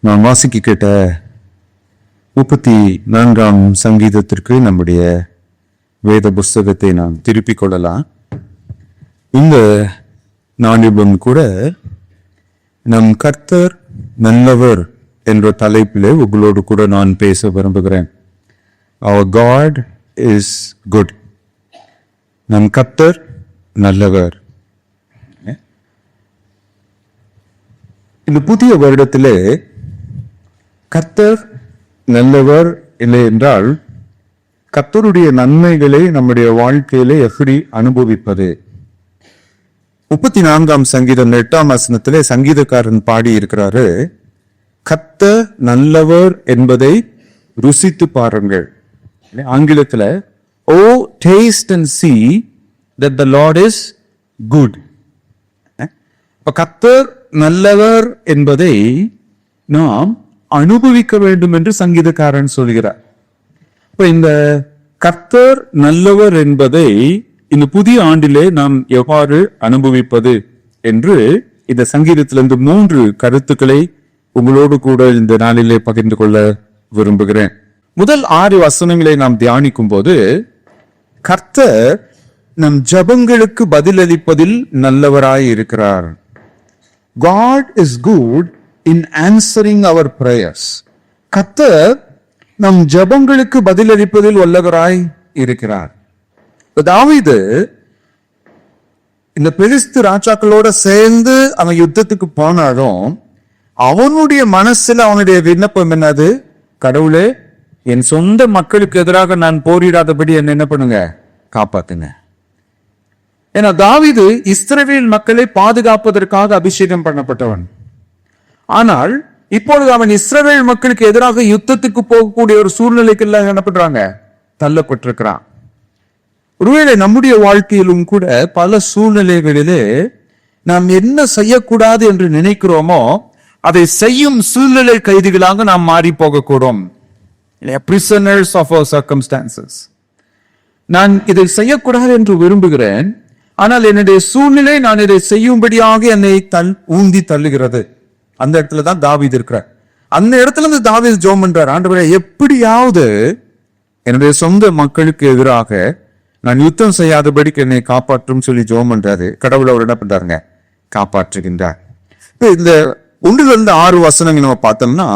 நான் வாசிக்க கேட்ட 34ஆம் சங்கீதத்திற்கு நம்முடைய வேத புஸ்தகத்தை நாம் திருப்பிக் கொள்ளலாம். இந்த நாளிலும் கூட நம் கர்த்தர் நல்லவர் என்ற தலைப்பிலே உங்களோடு கூட நான் பேச விரும்புகிறேன். Our God is good. நம் கர்த்தர் நல்லவர். இந்த புதிய வருடத்திலே கர்த்தர் நல்லவர் இல்லை என்றால் கர்த்தருடைய நன்மைகளை நம்முடைய வாழ்க்கையிலே எப்படி அனுபவிப்பது? 34ஆம் சங்கீதம் 8ஆம் வசனத்திலே சங்கீதக்காரன் பாடி இருக்கிறாரு, கர்த்தர் நல்லவர் என்பதை ருசித்து பாருங்கள். ஆங்கிலத்துல O taste and see that the Lord is good. இப்ப கர்த்தர் நல்லவர் என்பதை நாம் அனுபவிக்க வேண்டும் என்று சங்கீதக்காரன் சொல்கிறார். இப்ப இந்த கர்த்தர் நல்லவர் என்பதை இந்த புதிய ஆண்டிலே நாம் எவ்வாறு அனுபவிப்பது என்று இந்த சங்கீதத்திலிருந்து 3 கருத்துக்களை உங்களோடு கூட இந்த நாளிலே பகிர்ந்து கொள்ள விரும்புகிறேன். முதல் 6 வசனங்களை நாம் தியானிக்கும் போது கர்த்தர் நம் ஜபங்களுக்கு பதிலளிப்பதில் நல்லவராய் இருக்கிறார். God is good in answering our prayers. கர்த்தர் நம் ஜபங்களுக்கு பதிலளிப்பதில் வல்லவராய் இருக்கிறார். தாவீது இந்த பெலிஸ்து ராஜாக்களோட சேர்ந்து அவன் யுத்தத்துக்கு போனாலும் அவனுடைய மனசுல அவனுடைய விண்ணப்பம் என்னது? கடவுளே, என் சொந்த மக்களுக்கு எதிராக நான் போரிடாதபடி என்ன பண்ணுங்க, காப்பாத்துங்க. ஏன்னா தாவீது இஸ்ரவேல் மக்களை பாதுகாப்பதற்காக அபிஷேகம் பண்ணப்பட்டவன். ஆனால் இப்பொழுது அவன் இஸ்ரவேல் மக்களுக்கு எதிராக யுத்தத்துக்கு போகக்கூடிய ஒரு சூழ்நிலைக்கு எல்லாம் என்ன பண்றாங்க, தள்ளப்பட்டிருக்கிறான். ஒருவேளை நம்முடைய வாழ்க்கையிலும் கூட பல சூழ்நிலைகளிலே நாம் என்ன செய்யக்கூடாது என்று நினைக்கிறோமோ அதை செய்யும் சூழ்நிலை கைதிகளாக நாம் மாறி போகக்கூடும். prisoners of our circumstances. நான் இதை செய்யக்கூடாது என்று விரும்புகிறேன், ஆனால் என்னுடைய சூழ்நிலை நான் இதை செய்யும்படியாக என்னை ஊந்தி தள்ளுகிறது. அந்த இடத்துல தான் தாவீது இருக்கிறார். அந்த இடத்துல இருந்து தாவீது ஜெபம் பண்றார், ஆண்டவரே எப்படியாவது என்னுடைய சொந்த மக்களுக்கு எதிராக நான் யுத்தம் செய்யாதபடிக்கு என்னை காப்பாற்றும் சொல்லி ஜெபம் பண்றாரு. கடவுள் அவர் என்ன பண்றாருங்க, காப்பாற்றுகின்றார். இந்த 1 6 வசனங்கள் நம்ம பார்த்தோம்னா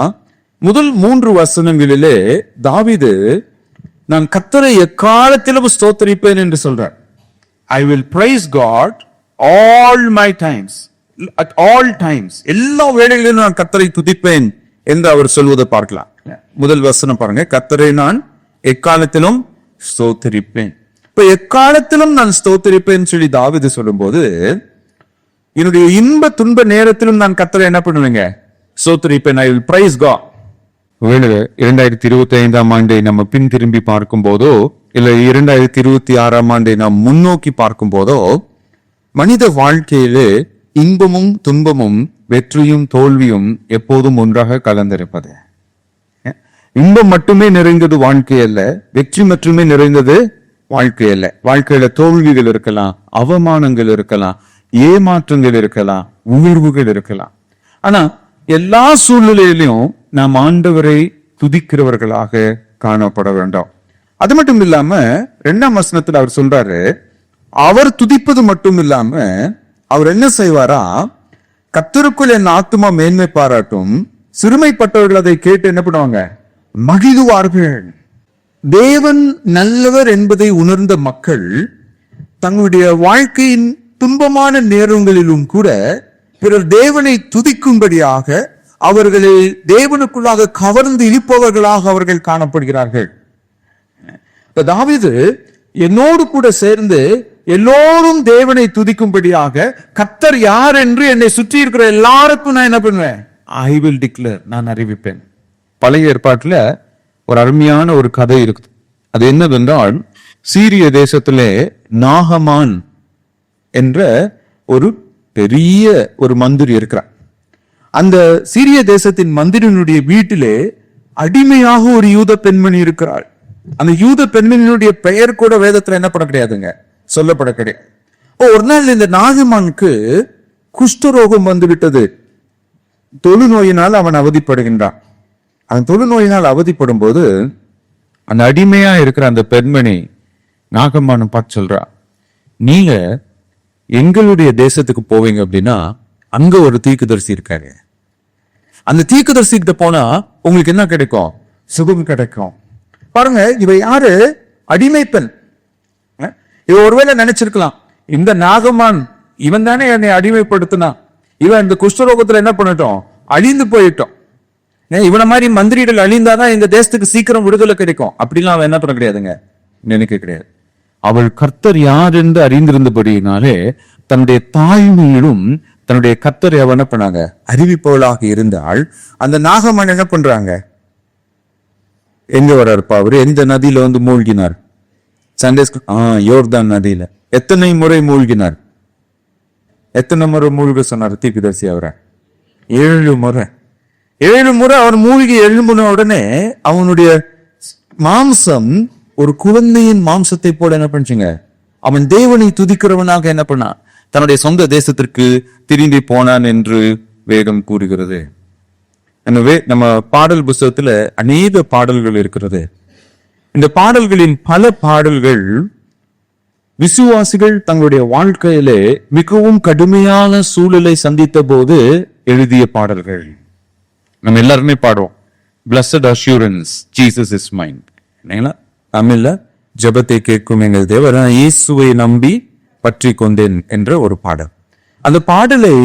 முதல் 3 வசனங்களிலே தாவீது நான் கர்த்தரை எக்காலத்திலும் ஸ்தோத்திரிப்பேன் என்று சொல்றார். I will praise God all my times. At all times. எல்லா வேளைகளிலும் நான் கர்த்தரை துதிப்பேன் என்று அவர் சொல்வதை பார்க்கலாம். முதல் வசனம் பாருங்க, கர்த்தரை நான் எக்காலத்திலும் ஸ்தோத்திரிப்பேன். இப்ப எக்காலத்திலும் நான் ஸ்தோத்திரிப்பேன் சொல்லி தாவீது சொல்லும்போது என்னுடைய இன்ப துன்ப நேரத்திலும் நான் கர்த்தரை என்ன பண்ணுவேங்க, ஸ்தோத்திரிப்பேன். I will praise God. 2025ஆம் ஆண்டை நம்ம பின் திரும்பி பார்க்கும் போதோ இல்ல 2026ஆம் ஆண்டை நாம் முன்னோக்கி பார்க்கும் போதோ மனித வாழ்க்கையிலே இன்பமும் துன்பமும் வெற்றியும் தோல்வியும் எப்போதும் ஒன்றாக கலந்திருப்பது. இன்பம் மட்டுமே நிறைந்தது வாழ்க்கை அல்ல, வெற்றி மட்டுமே நிறைந்தது வாழ்க்கை அல்ல. வாழ்க்கையில தோல்விகள் இருக்கலாம், அவமானங்கள் இருக்கலாம், ஏமாற்றங்கள் இருக்கலாம், உயர்வுகள் இருக்கலாம். ஆனா எல்லா சூழ்நிலையிலும் நாம் ஆண்டவரை துதிக்கிறவர்களாக காணப்பட வேண்டும். அது மட்டும் இல்லாம 2ஆம் வசனத்துல அவர் சொல்றாரு, அவர் துதிப்பது மட்டும் இல்லாம அவர் என்ன செய்வாரா, கர்த்தருக்குள் என் ஆத்துமா மேன்மை பாராட்டும், சிறுமைப்பட்டவர்கள் அதை கேட்டு என்ன பண்ணுவாங்க, மகிழ்வார்கள். தேவன் நல்லவர் என்பதை உணர்ந்த மக்கள் தங்களுடைய வாழ்க்கையின் துன்பமான நேரங்களிலும் கூட பிறர் தேவனை துதிக்கும்படியாக அவர்களை தேவனுக்குள்ளாக கவர்ந்து இழுப்பவர்களாக அவர்கள் காணப்படுகிறார்கள். இப்ப தாவீது என்னோடு கூட சேர்ந்து எல்லோரும் தேவனை துதிக்கும்படியாக கர்த்தர் யார் என்று என்னை சுற்றி இருக்கிற எல்லாருக்கும் நான் என்ன பண்ணுவேன், ஐ வில் டிக்ளேர், நான் அறிவிப்பேன். பழைய ஏற்பாட்டுல ஒரு அருமையான ஒரு கதை இருக்குது. அது என்னவென்றால், சீரிய தேசத்திலே நாகமான் என்ற ஒரு பெரிய ஒரு மந்திரி இருக்கிறார். அந்த சீரிய தேசத்தின் மந்திரியினுடைய வீட்டிலே அடிமையாக ஒரு யூத பெண்மணி இருக்கிறாள். அந்த யூத பெண்மணியினுடைய பெயர் கூட வேதத்துல என்ன பண்ண கிடையாதுங்க, சொல்லப்பட கிடையாது. ஒரு நாள் இந்த நாகமானுக்கு குஷ்டரோகம் வந்து விட்டது. தொழுநோயினால் அவன் அவதிப்படுகின்றான். அந்த தொழுநோயினால் அவதிப்படும் போது அந்த அடிமையா இருக்கிற அந்த பெண்மணி நாகம்மான் பார்த்து சொல்றா, நீங்க எங்களுடைய தேசத்துக்கு போவீங்க அப்படின்னா அங்க ஒரு தீர்க்கதரிசி இருக்காரு, அந்த தீர்க்கதரிசி கிட்ட போனா உங்களுக்கு என்ன கிடைக்கும்? சுகம் கிடைக்கும். பாருங்க, இவ யாரு? அடிமை பெண். இவ ஒருவேளை நினைச்சிருக்கலாம், இந்த நாகம்மான் இவன் தானே என்னை அடிமைப்படுத்தினா, இவன் இந்த குஷ்டரோகத்துல என்ன பண்ணட்டும், அழிந்து போயிட்டோம், இவனை மாதிரி மந்திரிகள் அழிந்தாதான் இந்த தேசத்துக்கு சீக்கிரம் விடுதலை கிடைக்கும். அப்படிலாம் அவன் என்ன பண்ண கிடையாதுங்க, நினைக்க கிடையாது. அவள் கர்த்தர் யார் என்று அறிந்திருந்தபடியினாலே தன்னுடைய தாய்மையிலும் தன்னுடைய கர்த்தரை அவன் என்ன பண்ணாங்க, அறிவிப்பவளாக இருந்தால். அந்த நாகம்மன் என்ன பண்றாங்க, எங்க வர்றாருப்பா அவரு, எந்த நதியில வந்து மூழ்கினார்? சண்டே யோர்தான் நதியில. எத்தனை முறை மூழ்கினார்? எத்தனை முறை மூழ்க சொன்னார் தீர்க்கதரிசி அவரை? 7 முறை. 7 முறை அவர் மூழ்கி எழும்பின உடனே அவனுடைய மாம்சம் ஒரு குழந்தையின் மாம்சத்தை போல என்ன பண்ணுச்சுங்க, அவன் தேவனை துதிக்கிறவனாக என்ன பண்ணான், தன்னுடைய சொந்த தேசத்திற்கு திரும்பி போனான் என்று வேதம் கூறுகிறது. எனவே நம்ம பாடல் புஸ்தகத்துல அநேக பாடல்கள் இருக்கிறது. இந்த பாடல்களின் பல பாடல்கள் விசுவாசிகள் தங்களுடைய வாழ்க்கையிலே மிகவும் கடுமையான சூழலை சந்தித்த போது எழுதிய பாடல்கள். நம்ம எல்லாருமே பாடுவோம், Blessed Assurance, Jesus is mine. தமிழ்ல ஜெபத்தை கேட்கும் எங்கள் தேவன் இயேசுவை நம்பி பற்றி கொண்டேன் என்ற ஒரு பாடல். அந்த பாடலை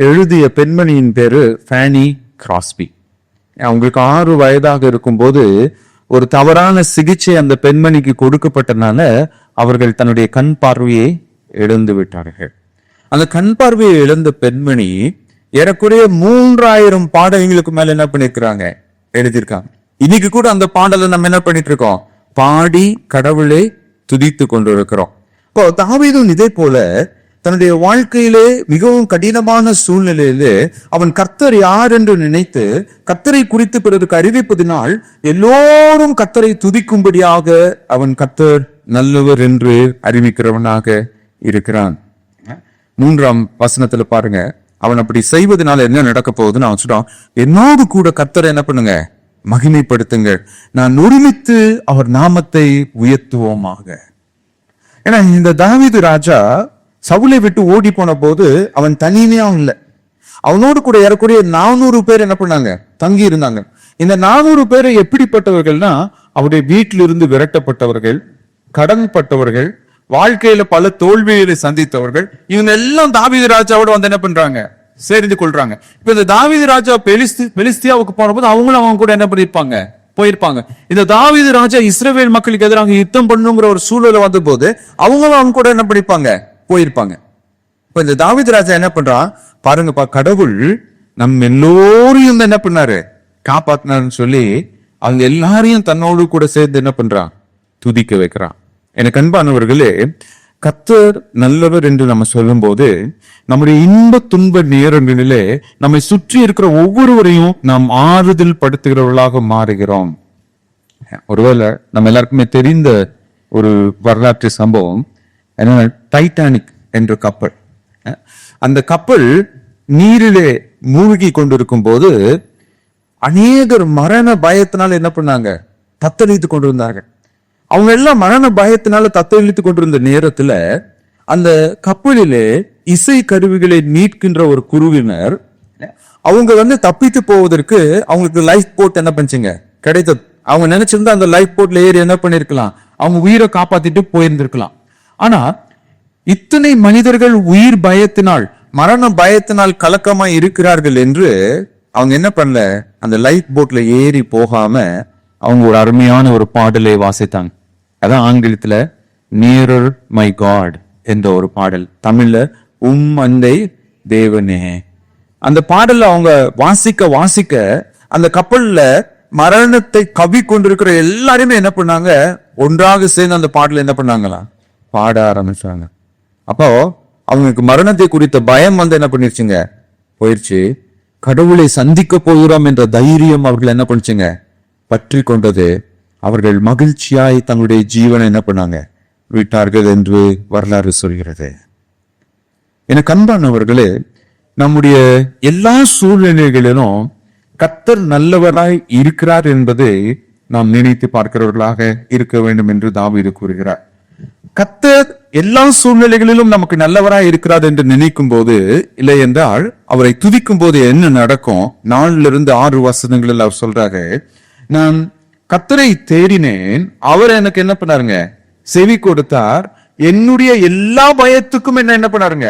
எழுதிய பெண்மணியின் பேரு ஃபேனி கிராஸ்பி. அவங்களுக்கு 6 வயதாக இருக்கும் போது ஒரு தவறான சிகிச்சை அந்த பெண்மணிக்கு கொடுக்கப்பட்டனால அவர்கள் தன்னுடைய கண் பார்வையை இழந்து விட்டார்கள். அந்த கண் பார்வையை இழந்த பெண்மணி ஏறக்குறைய 3000 பாடல்களுக்கு மேல என்ன பண்ணிருக்கிறாங்க, எழுதியிருக்காங்க. இன்னைக்கு கூட அந்த பாடலை நம்ம என்ன பண்ணிட்டு இருக்கோம், பாடி கடவுளை துதித்து கொண்டு இருக்கிறோம். இப்போ தாவீதும் இதே போல தன்னுடைய வாழ்க்கையிலே மிகவும் கடினமான சூழ்நிலையிலே அவன் கர்த்தர் யார் என்று நினைத்து கர்த்தரை குறித்து பிறருக்கு அறிவிப்பதினால் எல்லோரும் கர்த்தரை துதிக்கும்படியாக அவன் கர்த்தர் நல்லவர் என்று அறிவிக்கிறவனாக இருக்கிறான். 3ஆம் வசனத்துல பாருங்க, அவன் அப்படி செய்வதனால என்ன நடக்க போகுதுன்னு அவன் சொல்றான், என்னோடு கூட கர்த்தரை என்ன பண்ணுங்க, மகிமைப்படுத்துங்கள், நான் ஒருமித்து அவர் நாமத்தை உயர்த்துவோமாக. ஏன்னா இந்த தாவீது ராஜா சவுலை விட்டு ஓடி போன போது அவன் தனிமையா இல்லை, அவனோடு கூட ஏறக்குறைய 400 பேர் என்ன பண்ணாங்க, தங்கி இருந்தாங்க. இந்த 400 பேர் எப்படிப்பட்டவர்கள்னா, அவருடைய வீட்டிலிருந்து விரட்டப்பட்டவர்கள், கடன்பட்டவர்கள், வாழ்க்கையில பல தோல்விகளை சந்தித்தவர்கள். இவங்க எல்லாம் தாவீது ராஜாவோட வந்து என்ன பண்றாங்க, சேர்ந்து கொள்றாங்க. இப்ப இந்த தாவீது ராஜா பெலிஸ்தியாவுக்கு போனபோது அவங்களும் அவங்க கூட என்ன பண்ணிருப்பாங்க, போயிருப்பாங்க. இந்த தாவீது ராஜா இஸ்ரவேல் மக்களுக்கு எதிராக யுத்தம் பண்ணுங்கிற ஒரு சூழல வந்த போது அவங்களும் அவங்க கூட என்ன பண்ணிருப்பாங்க, போயிருப்பாங்க. இப்ப இந்த தாவீது ராஜா என்ன பண்றான் பாருங்கப்பா, கடவுள் நம்ம எல்லோரையும் என்ன பண்ணாரு, காப்பாத்தினாருன்னு சொல்லி அவங்க எல்லாரையும் தன்னோடு கூட சேர்ந்து என்ன பண்றான், துதிக்க வைக்கிறான். எனக்கு அன்பானவர்களே, கர்த்தர் நல்லவர் என்று நம்ம சொல்லும் போது நம்முடைய இன்ப துன்ப நேரங்களிலே நம்மை சுற்றி இருக்கிற ஒவ்வொருவரையும் நாம் ஆறுதல் படுத்துகிறவர்களாக மாறுகிறோம். ஒருவேளை நம்ம எல்லாருக்குமே தெரிந்த ஒரு வரலாற்று சம்பவம் என்ன, டைட்டானிக் என்ற கப்பல். அந்த கப்பல் நீரிலே மூழ்கி கொண்டிருக்கும் போது அநேகர் மரண பயத்தினால என்ன பண்ணாங்க, தத்தளித்து கொண்டிருந்தார்கள். அவங்க எல்லாம் மரண பயத்தினால தத்தளித்து கொண்டிருந்த நேரத்துல அந்த கப்பலிலே இசை கருவிகளை மீட்கின்ற ஒரு குழுவினர் அவங்க வந்து தப்பித்து போவதற்கு அவங்களுக்கு லைஃப் போட் என்ன பண்ணுச்சுங்க, கிடைத்தது. அவங்க நினைச்சிருந்தா அந்த லைஃப் போட்ல ஏறி என்ன பண்ணிருக்கலாம், அவங்க உயிரை காப்பாத்திட்டு போயிருந்திருக்கலாம். ஆனா இத்தனை மனிதர்கள் உயிர் பயத்தினால் மரண பயத்தினால் கலக்கமா இருக்கிறார்கள் என்று அவங்க என்ன பண்ணல, அந்த லைஃப் போட்ல ஏறி போகாம அவங்க ஒரு அருமையான ஒரு பாடலை வாசித்தாங்க. அதான் ஆங்கிலத்துல நியரர் மை காட் என்ற ஒரு பாடல், தமிழ்ல அண்டை தேவனே. அந்த பாடல்ல அவங்க வாசிக்க வாசிக்க அந்த கப்பல்ல மரணத்தை கவி கொண்டிருக்கிற எல்லாருமே என்ன பண்ணாங்க, ஒன்றாக சேர்ந்து அந்த பாடல என்ன பண்ணாங்களா, பாட ஆரம்பிச்சாங்க. அப்போ அவங்களுக்கு மரணத்தை குறித்த பயம் வந்து என்ன பண்ணிருச்சுங்க, போயிடுச்சு. கடவுளை சந்திக்க போகிறோம் என்ற தைரியம் அவர்கள் என்ன பண்ணுச்சுங்க, பற்றி கொண்டது. அவர்கள் மகிழ்ச்சியாய் தங்களுடைய ஜீவனை என்ன பண்ணாங்க, விட்டார்கள் என்று வரலாறு சொல்கிறது. எனக்கு அன்பானவர்களே, நம்முடைய எல்லா சூழ்நிலைகளிலும் கர்த்தர் நல்லவராய் இருக்கிறார் என்பதை நாம் நினைத்து பார்க்கிறவர்களாக இருக்க வேண்டும் என்று தாவீது கூறுகிறார். கர்த்தர் எல்லா சூழ்நிலைகளிலும் நமக்கு நல்லவராய் இருக்கிறார் என்று நினைக்கும் போது, இல்லை என்றால் அவரை துதிக்கும் போது என்ன நடக்கும்? 4-6 வசனங்களில் அவர் சொல்றாரு, நான் கர்த்தரை தேடினேன், அவர் எனக்கு என்ன பண்ணாருங்க? செவி கொடுத்தார், என்னுடைய எல்லா பயத்துக்கும் என்ன பண்ணாருங்க?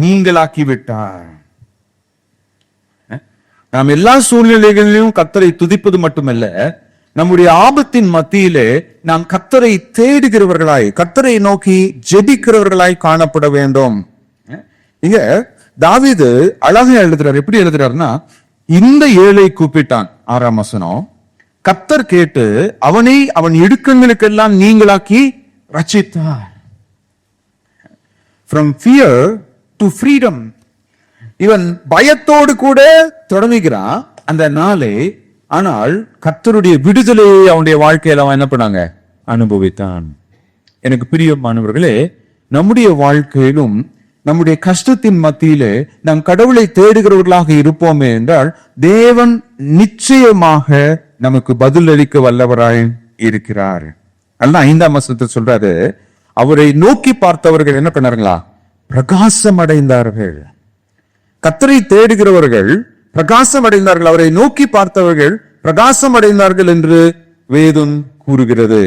நீங்களாக்கி விட்டார். நாம் எல்லா சூழ்நிலைகளிலும் கர்த்தரை துதிப்பது மட்டுமல்ல, நம்முடைய ஆபத்தின் மத்தியிலே நாம் கர்த்தரை தேடுகிறவர்களாய், கர்த்தரை நோக்கி ஜெபிக்கிறவர்களாய் காணப்பட வேண்டும். இங்க தாவீது அழகா எழுதுறார். எப்படி எழுதுறாருன்னா, இந்த ஏழை கூப்பிட்டான், 6ஆம் வசனம், கர்த்தர் கேட்டு அவனை அவன் இடுக்கங்களுக்கெல்லாம் நீங்களாக்கி ரட்சித்தார். From fear to freedom. இவன் பயத்தோடு கூட தொடங்குகிறான் அந்த நாளை. ஆனால் கர்த்தருடைய விடுதலையை அவனுடைய வாழ்க்கையில அவன் என்ன பண்ணாங்க? அனுபவித்தான். எனக்கு பிரியமானவர்களே, நம்முடைய வாழ்க்கையிலும் நம்முடைய கஷ்டத்தின் மத்தியிலே நாம் கடவுளை தேடுகிறவர்களாக இருப்போமே என்றால், தேவன் நிச்சயமாக நமக்கு பதில் அளிக்க வல்லவராய் இருக்கிறார். அதெல்லாம் 5ஆம் வசனத்தில் சொல்றாரு, அவரை நோக்கி பார்த்தவர்கள் என்ன பண்ணாருங்களா? பிரகாசம் அடைந்தார்கள். கர்த்தரை தேடுகிறவர்கள் பிரகாசம் அடைந்தார்கள், அவரை நோக்கி பார்த்தவர்கள் பிரகாசம் அடைந்தார்கள் என்று வேதம் கூறுகிறது.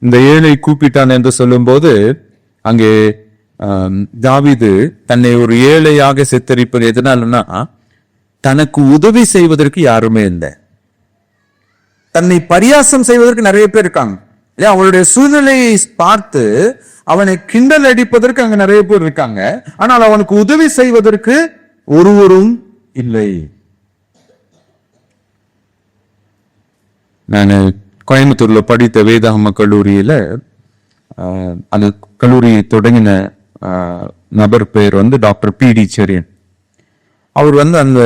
இந்த ஏழை கூப்பிட்டான் என்று சொல்லும் போது, அங்கே தாவீது தன்னை ஒரு ஏழையாக சித்தரிப்பது எதனாலன்னா, தனக்கு உதவி செய்வதற்கு யாருமே இல்லை, தன்னை பரியாசம் செய்வதற்கு நிறைய பேர் இருக்காங்க. அவனுடைய சூழ்நிலையை பார்த்து அவனை கிண்டல் அடிப்பதற்கு அங்க நிறைய பேர் இருக்காங்க. ஆனால் அவனுக்கு உதவி செய்வதற்கு ஒருவரும் இல்லை. நான் கோயம்புத்தூர்ல படித்த வேதாகம கல்லூரியில அந்த கல்லூரியை தொடங்கின நபர் பேர் டாக்டர் பி.டி. செரியன். அவர் அந்த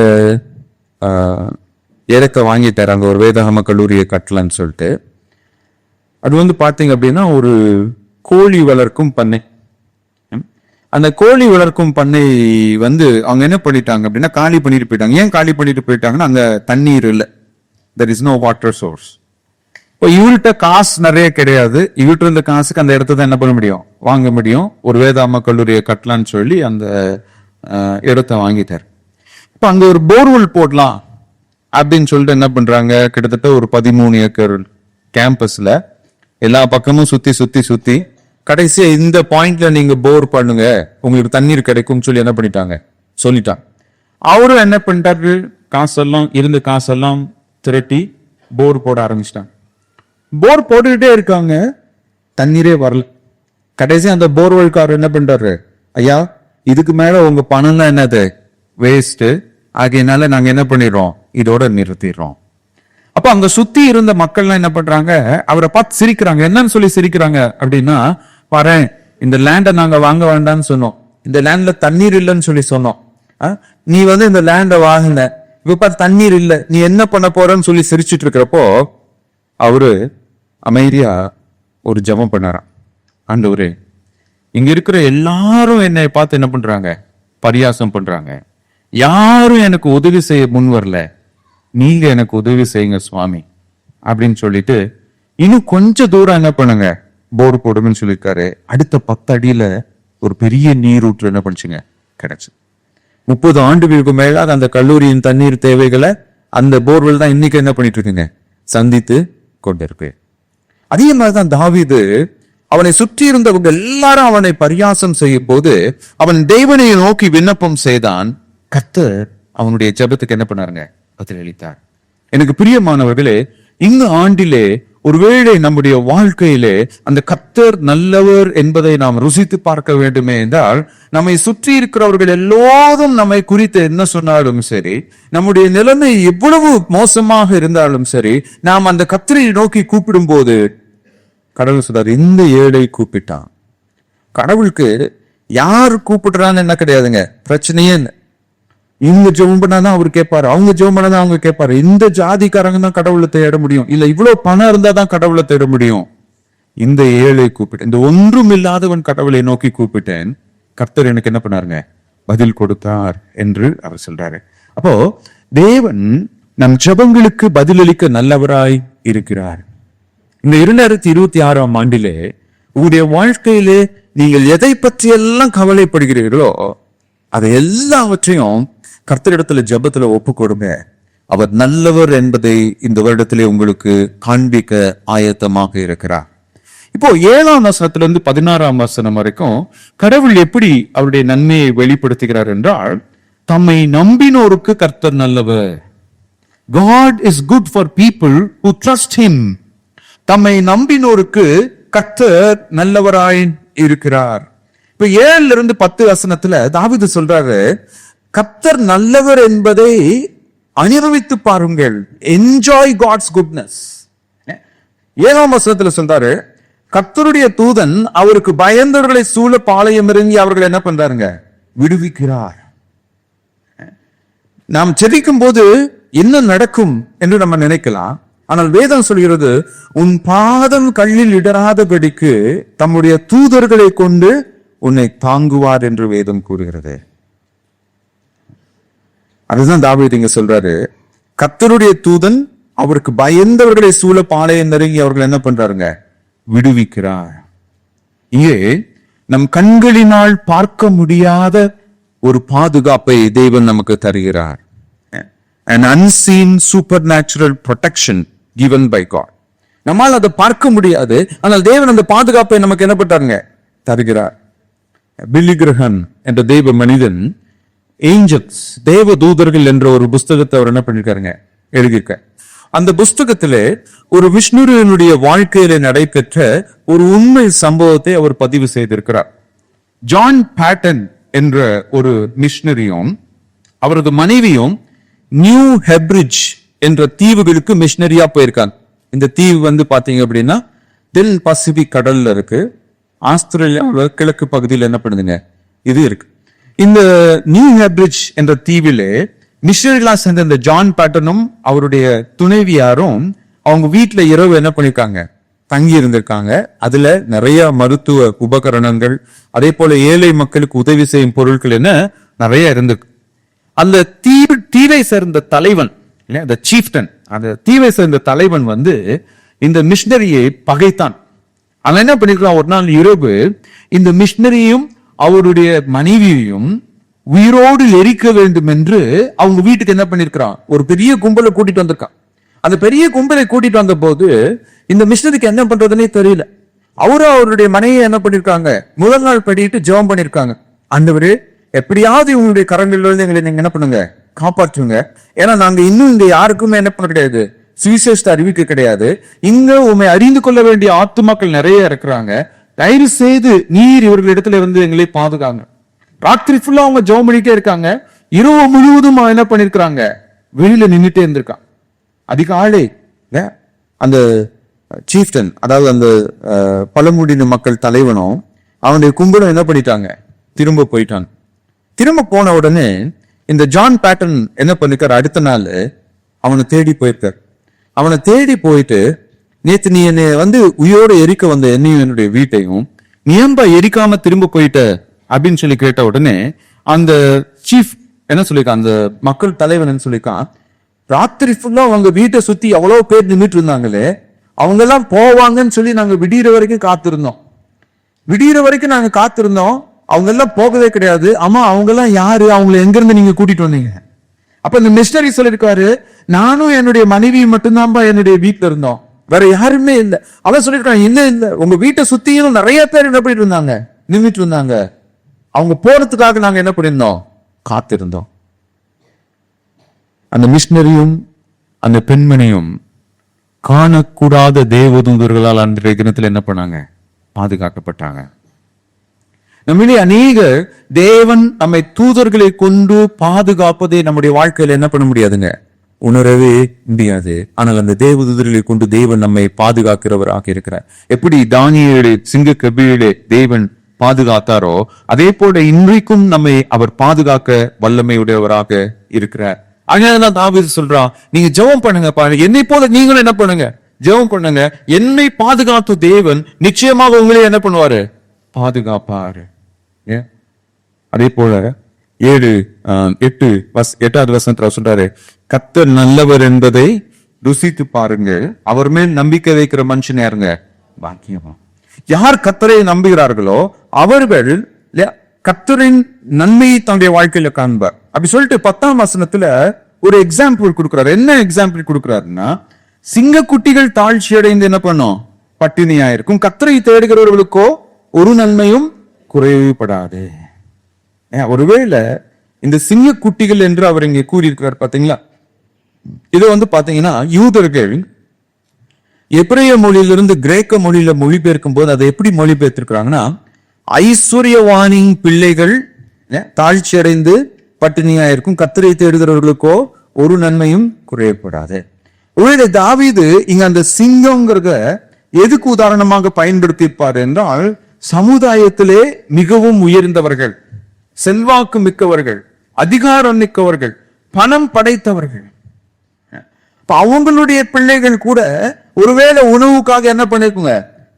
இடத்தை வாங்கிட்டார், அங்க ஒரு வேதாகம கல்லூரியை கட்டலன்னு சொல்லிட்டு. அது பாத்தீங்க அப்படின்னா ஒரு கோழி வளர்க்கும் பண்ணை. அந்த கோழி வளர்க்கும் பண்ணை அவங்க என்ன பண்ணிட்டாங்க அப்படின்னா, காலி பண்ணிட்டு போயிட்டாங்க. ஏன் காலி பண்ணிட்டு போயிட்டாங்கன்னா, அங்க தண்ணீர் இல்லை, there is no water source. இப்போ இவர்கிட்ட காசு நிறைய கிடையாது. இவர்கிட்ட இருந்த காசுக்கு அந்த இடத்த தான் என்ன பண்ண முடியும்? வாங்க முடியும். ஒரு வேதாகம கல்லூரியை கட்டலான்னு சொல்லி அந்த இடத்த வாங்கிட்டார். இப்போ அங்க ஒரு போர்வெல் போடலாம் அப்படின்னு சொல்லிட்டு என்ன பண்றாங்க, கிட்டத்தட்ட ஒரு 13 ஏக்கர் கேம்பஸ்ல எல்லா பக்கமும் சுத்தி சுத்தி சுத்தி கடைசியா இந்த பாயிண்ட்ல நீங்க போர் பண்ணுங்க, உங்களுக்கு தண்ணீர் கிடைக்கும் சொல்லி என்ன பண்ணிட்டாங்க, சொல்லிட்டாங்க. அவரும் என்ன பண்ணிட்டாரு, காசெல்லாம் திரட்டி போர் போட ஆரம்பிச்சிட்டாங்க. போர் போட்டுக்கிட்டே இருக்காங்க, தண்ணீரே வரல. கடைசி அந்த போர்வெல்காரர் என்ன பண்றாரு, ஐயா இதுக்கு மேல உங்க பணம் தான் என்னது வேஸ்ட், ஆகையினால நாங்க என்ன பண்ணிடுறோம், இதோட நிறுத்திடுறோம். அப்ப அங்க சுத்தி இருந்த மக்கள்லாம் என்ன பண்றாங்க, அவரை பார்த்து சிரிக்கிறாங்க. என்னன்னு சொல்லி சிரிக்கிறாங்க அப்படின்னா, பாரு இந்த லேண்டை நாங்க வாங்க வேண்டாம்னு சொன்னோம், இந்த லேண்ட்ல தண்ணீர் இல்லைன்னு சொல்லி சொன்னோம், நீ இந்த லேண்டை வாங்கின, இப்ப தண்ணீர் இல்லை, நீ என்ன பண்ண போறன்னு சொல்லி சிரிச்சிட்டு இருக்கிறப்போ அவரு அமைதியா ஒரு ஜெபம் பண்ணாராம். ஆண்டவரே, இங்க இருக்கிற எல்லாரும் என்னை பார்த்து என்ன பண்றாங்க, பரியாசம் பண்றாங்க, யாரும் எனக்கு உதவி செய்ய முன் வரல, நீங்க எனக்கு உதவி செய்யுங்க சுவாமி அப்படின்னு சொல்லிட்டு இன்னும் கொஞ்ச தூரம் என்ன பண்ணுங்க, போர் போடுங்கன்னு சொல்லியிருக்காரு. அடுத்த 10 அடியில ஒரு பெரிய நீரூற்று என்ன பண்ணுச்சுங்க, கிடைச்சு. 30 ஆண்டுகளுக்கு மேல அந்த கல்லூரியின் தண்ணீர் தேவைகளை அந்த போர்வெல் தான் இன்னைக்கு என்ன பண்ணிட்டு இருக்குங்க, சந்தித்து கொண்டிருக்கு. அதே மாதிரிதான் தாவீது, அவனை சுற்றி இருந்தவங்க எல்லாரும் அவனை பரியாசம் செய்யும் போது அவன் தேவனை நோக்கி விண்ணப்பம் செய்தான். கர்த்தர் அவனுடைய ஜெபத்துக்கு என்ன பண்ணாருங்க, பதிலளித்தார். எனக்கு பிரியமானவர்களே, இந்த ஆண்டிலே ஒருவேளை நம்முடைய வாழ்க்கையிலே அந்த கர்த்தர் நல்லவர் என்பதை நாம் ருசித்து பார்க்க வேண்டுமே என்றால், நம்மை சுற்றி இருக்கிறவர்கள் எல்லோரும் நம்மை குறித்து என்ன சொன்னாலும் சரி, நம்முடைய நிலைமை எவ்வளவு மோசமாக இருந்தாலும் சரி, நாம் அந்த கர்த்தரை நோக்கி கூப்பிடும் போது கடவுள் சொல்றார், இந்த ஏழை கூப்பிட்டான். கடவுளுக்கு யார் கூப்பிடுறான்னு என்ன கிடையாதுங்க, பிரச்சனையே. இவங்க ஜெபம் பண்ணாதான் அவர் கேட்பாரு, அவங்க ஜெபம் பண்ணாதான் அவங்க கேட்பாரு. இந்த ஜாதிக்காரங்க தான் கடவுளை தேட முடியும், இல்ல இவ்வளவு பணம் இருந்தாதான் கடவுளை தேட முடியும். இந்த ஏழை கூப்பிட்டேன், இந்த ஒன்றும் இல்லாதவன் கடவுளை நோக்கி கூப்பிட்டேன், கர்த்தர் எனக்கு என்ன பண்ணாருங்க, பதில் கொடுத்தார் என்று அவர் சொல்றாரு. அப்போ தேவன் நம் ஜெபங்களுக்கு பதிலளிக்க நல்லவராய் இருக்கிறார். இந்த 2026ஆம் ஆண்டிலே உங்களுடைய வாழ்க்கையிலே நீங்கள் எதை பற்றி எல்லாம் கவலைப்படுகிறீர்களோ அதை எல்லாவற்றையும் கர்த்தரிடத்துல ஜெபத்துல ஒப்பு கொடுங்க. அவர் நல்லவர் என்பதை இந்த வருடத்திலே உங்களுக்கு காண்பிக்க ஆயத்தமாக இருக்கிறார். இப்போ 7ஆம் வசனத்திலிருந்து 16ஆம் வசனம் வரைக்கும் கடவுள் எப்படி அவருடைய நன்மையை வெளிப்படுத்துகிறார் என்றால், தம்மை நம்பினோருக்கு கர்த்தர் நல்லவர். God is good for people who trust him. தம்மை நம்பினோருக்கு கர்த்தர் நல்லவராய் இருக்கிறார். இப்ப 7-10 வசனத்துல தாவீது சொல்றாரு, கர்த்தர் நல்லவர் என்பதை அனுபவித்து பாருங்கள். Enjoy God's goodness. 7ஆம் வசனத்துல சொல்றாரு, கர்த்தருடைய தூதன் அவருக்கு பயந்தவர்களை சூழ பாளையம் இறங்கி அவர்கள் என்ன பண்றாருங்க, விடுவிக்கிறார். நாம் ஜெபிக்கும் போது என்ன நடக்கும் என்று நம்ம நினைக்கலாம். ஆனால் வேதம் சொல்கிறது, உன் பாதம் கல்லில் இடராதபடிக்கு தம்முடைய தூதர்களை கொண்டு உன்னை தாங்குவார் என்று வேதம் கூறுகிறது. அதுதான் தாவீது இங்க சொல்றாரு, கர்த்தருடைய தூதன் அவருக்கு பயந்தவர்களை சூழ பாளையம் நெருங்கி அவர்கள் என்ன பண்றாருங்க, விடுவிக்கிறார். இங்கே நம் கண்களினால் பார்க்க முடியாத ஒரு பாதுகாப்பை தேவன் நமக்கு தருகிறார். An unseen supernatural protection given by God. நம்மால் அதை பார்க்க முடியாது, ஆனால் தேவன் அந்த பாதுகாப்பை நமக்கு என்ன பண்றாருங்க, தருகிறார். பில்லி கிரஹன் என்ற தெய்வ மனிதன் ஏஞ்சல்ஸ், தேவ தூதர்கள் என்ற ஒரு புஸ்தகத்தை அவர் என்ன பண்ணிருக்காருங்க, எழுதியிருக்க. அந்த புஸ்தகத்திலே ஒரு மிஷனரியினுடைய வாழ்க்கையில நடைபெற்ற ஒரு உண்மை சம்பவத்தை அவர் பதிவு செய்திருக்கிறார். ஜான் பேட்டன் என்ற ஒரு மிஷனரியும் அவரது மனைவியும் நியூ ஹெப்ரிட்ஜ் என்ற தீவுகளுக்கு மிஷனரியா போயிருக்காங்க. இந்த தீவு பாத்தீங்க அப்படின்னா தென் பசிபிக் கடல்ல இருக்கு. ஆஸ்திரேலியாவில் கிழக்கு பகுதியில் என்ன பண்ணுதுங்க, இது இருக்கு. இந்த நியூ ஹெப்ரிட்ஜ் என்ற தீவிலே மிஷனரிகளா சேர்ந்த இந்த ஜான் பேட்டனும் அவருடைய துணைவியாரும் அவங்க வீட்டுல இரவு என்ன பண்ணிருக்காங்க, தங்கி இருந்திருக்காங்க. அதுல நிறைய மருத்துவ உபகரணங்கள், அதே போல ஏழை மக்களுக்கு உதவி செய்யும் பொருட்கள் என்ன நிறைய இருந்திருக்கு. அந்த தீவை சேர்ந்த தலைவன், the chieftain, அந்த தீவை சேர்ந்த தலைவன் இந்த மிஷனரியை பகைத்தான். அவன் என்ன பண்ணிருக்கான், ஒரு நாள் இரவு இந்த மிஷனரியும் அவருடைய மனைவியையும் உயிரோடு எரிக்க வேண்டும் என்று அவங்க வீட்டுக்கு என்ன பண்ணிருக்கான், ஒரு பெரிய கும்பலை கூட்டிட்டு வந்திருக்கான். அந்த பெரிய கும்பலை கூட்டிட்டு வந்த போது இந்த மிஷனரிக்கு என்ன பண்றதுன்னே தெரியல. அவருடைய மனைவியை என்ன பண்ணிருக்காங்க, முதல் நாள் படிட்டு ஜெபம் பண்ணிருக்காங்க. ஆண்டவரே, எப்படியாவது இவங்களுடைய கரங்களிலிருந்து எங்களை நீங்க என்ன பண்ணுங்க, காப்பாற்றுங்க. ஏன்னா நாங்க இன்னும் இங்க யாருக்குமே என்ன பண்ண கிடையாது, சுவிசேஷத்தை அறிவிக்க கிடையாது. இங்க உண்மை அறிந்து கொள்ள வேண்டிய ஆத்துமாக்கள் நிறைய இருக்கிறாங்க. தயவு செய்து நீர் இவர்களிடத்துல எங்களை பாதுகாங்க. ராத்திரி ஃபுல்லா அவங்க ஜெபம் பண்ணிட்டே இருக்காங்க. இரவு முழுவதும் என்ன பண்ணிருக்காங்க, வெளியில நின்றுட்டே இருந்திருக்கான். அதிகாலை அந்த சீஃப்டன், அதாவது அந்த பழங்குடியின மக்கள் தலைவனும் அவனுடைய கும்பலும் என்ன பண்ணிட்டாங்க, திரும்ப போயிட்டாங்க. திரும்ப போன உடனே இந்த ஜான் பேட்டன் என்ன பண்ணிருக்காரு, அடுத்த நாள் அவனை தேடி போயிருக்காரு. அவனை தேடி போயிட்டு, நேத்து நீ என்னை உயிரோட எரிக்க வந்த என்னையும் என்னுடைய வீட்டையும் நீ ஏன்பா எரிக்காம திரும்ப போயிட்ட அப்படின்னு சொல்லி கேட்ட உடனே அந்த சீஃப் என்ன சொல்லிருக்கான், அந்த மக்கள் தலைவன் என்ன சொல்லிருக்கான், ராத்திரி ஃபுல்லா அவங்க வீட்டை சுத்தி எவ்வளவு பேர் நின்றுட்டு இருந்தாங்களே, அவங்க எல்லாம் போவாங்கன்னு சொல்லி நாங்க விடிகிற வரைக்கும் காத்திருந்தோம். அவங்க எல்லாம் போகவே கிடையாது. ஆமா, அவங்க எல்லாம் யாரு, அவங்களை எங்க இருந்து நீங்க கூட்டிட்டு வந்தீங்க? அப்ப இந்த மிஷனரி சொல்லிருக்காரு, நானும் என்னுடைய மனைவி மட்டும்தான்பா என்னுடைய வீட்டுல இருந்தோம், வேற யாருமே இல்லை. அவன் சொல்லிருக்கான், இல்ல உங்க வீட்டை சுத்தியும் நிறைய பேர் என்ன பண்ணிட்டு இருந்தாங்க, நின்றுட்டு இருந்தாங்க. அவங்க போறதுக்காக நாங்க என்ன பண்ணிருந்தோம், காத்திருந்தோம். அந்த மிஷனரியும் அந்த பெண்மணியும் காணக்கூடாத தேவதூதர்களால் அன்றைய தினத்தில் என்ன பண்ணாங்க, பாதுகாக்கப்பட்டாங்க. நம்மளே அநேகர் தேவன் நம்மை தூதர்களை கொண்டு பாதுகாப்பதை நம்முடைய வாழ்க்கையில என்ன பண்ண முடியாதுங்க, உணரவே முடியாது. ஆனால் அந்த தேவதூதர்களை கொண்டு தேவன் நம்மை பாதுகாக்கிறவராக இருக்கிறார். எப்படி தானியேலை சிங்க கபியிலே தேவன் பாதுகாத்தாரோ அதே போல இன்றைக்கும் நம்மை அவர் பாதுகாக்க வல்லமை உடையவராக இருக்கிறார். அதனாலதான் தாவீது சொல்றான், நீங்க ஜெபம் பண்ணுங்க பாருங்க, என்னை போல நீங்களும் என்ன பண்ணுங்க, ஜெபம் பண்ணுங்க. என்னை பாதுகாத்த தேவன் நிச்சயமாக உங்களே என்ன பண்ணுவாரு, பாதுகாப்பாரு. அதே போல 8வது வசனத்துல சொல்றாரு, கர்த்தர் நல்லவர் என்பதை ருசித்து பாருங்கள், அவர் மேல் நம்பிக்கை வைக்கிற மனுஷன் யாருங்க? பாக்கியமா. யார் கர்த்தரை நம்புகிறார்களோ அவர்கள் கர்த்தரின் நன்மையை தன்னுடைய வாழ்க்கையில காண்பார். அப்படி சொல்லிட்டு 10ஆம் வசனத்துல ஒரு எக்ஸாம்பிள் கொடுக்கிறார். என்ன எக்ஸாம்பிள் கொடுக்கிறாருன்னா, சிங்க குட்டிகள் தாழ்ச்சி அடைந்து என்ன பண்ணும்? பட்டினியா இருக்கும். கர்த்தரை தேடுகிறவர்களுக்கோ ஒரு நன்மையும் குறைவுபடாது. ஒருவேளை இந்த சிங்க குட்டிகள் என்று அவர் இங்கே கூறியிருக்கிறார் பாத்தீங்களா? இது பாத்தீங்கன்னா யூதர்கள் எபிரேய மொழியிலிருந்து கிரேக்க மொழியில மொழிபெயர்க்கும் போது அதை எப்படி மொழிபெயர்த்திருக்கிறாங்கன்னா, ஐஸ்வர்யவானின் பிள்ளைகள் தாழ்ச்சி அடைந்து பட்டினியா இருக்கும், கர்த்தரை தேடுகிறவர்களுக்கோ ஒரு நன்மையும் குறையப்படாது. ஒருவேளை தாவீது இங்க அந்த சிங்கம்ங்கிறத எதுக்கு உதாரணமாக பயன்படுத்தியிருப்பார் என்றால், சமுதாயத்திலே மிகவும் உயர்ந்தவர்கள், செல்வாக்கு மிக்கவர்கள், அதிகாரம் மிக்கவர்கள், பணம் படைத்தவர்கள், அவங்களுடைய பிள்ளைகள் கூட ஒருவேளை உணவுக்காக என்ன பண்ணிருக்குங்க?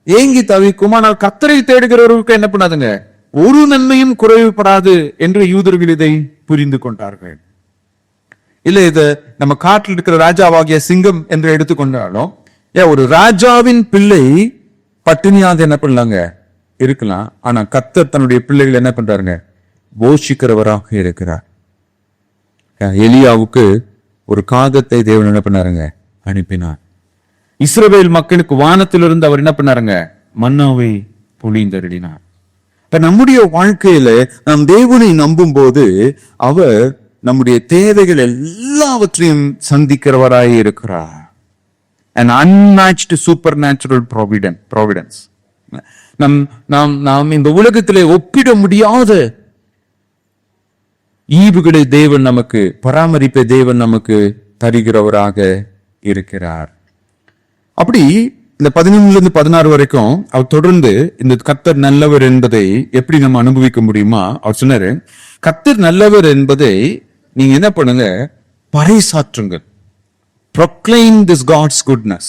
ஏங்கி தவிக்கும். ஆனால் கர்த்தரை தேடுகிறவர்களுக்கு என்ன பண்ணாதுங்க? ஒரு நன்மையும் குறைவுபடாது என்று யூதர்கள் இதை புரிந்து கொண்டார்கள். இல்ல இத நம்ம காட்டில் இருக்கிற ராஜாவாகிய சிங்கம் என்று எடுத்துக்கொண்டாலும், ஒரு ராஜாவின் பிள்ளை பட்டினியாக என்ன பண்ணலாங்க? இருக்கலாம். ஆனா கர்த்தர் தன்னுடைய பிள்ளைகள் என்ன பண்றாருங்க? போஷிக்கிறவராக இருக்கிறார். எலியாவுக்கு ஒரு காகத்தை தேவன் என்ன பண்ணாருங்க? அனுப்பினார். இஸ்ரவேல் மக்களுக்கு வானத்திலிருந்து அவர் என்ன பண்ணாருங்க? மன்னாவை பொழிந்தருளினார். இப்ப நம்முடைய வாழ்க்கையில நாம் தேவனை நம்பும் போது அவர் நம்முடைய தேவைகள் எல்லாவற்றையும் சந்திக்கிறவராய் இருக்கிறார். An unmatched supernatural providence. நாம் இந்த உலகத்திலே ஒப்பிட முடியாத ஈவுகளை தேவன் நமக்கு, பராமரிப்பை தேவன் நமக்கு தருகிறவராக இருக்கிறார். அப்படி இந்த 11 16 வரைக்கும் அவர் தொடர்ந்து இந்த கர்த்தர் நல்லவர் என்பதை எப்படி நம்ம அனுபவிக்க முடியுமா? அவர் சொன்னாரு, கர்த்தர் நல்லவர் என்பதை நீங்க என்ன பண்ணுங்க? பறைசாற்றுங்கள். proclaim this God's goodness.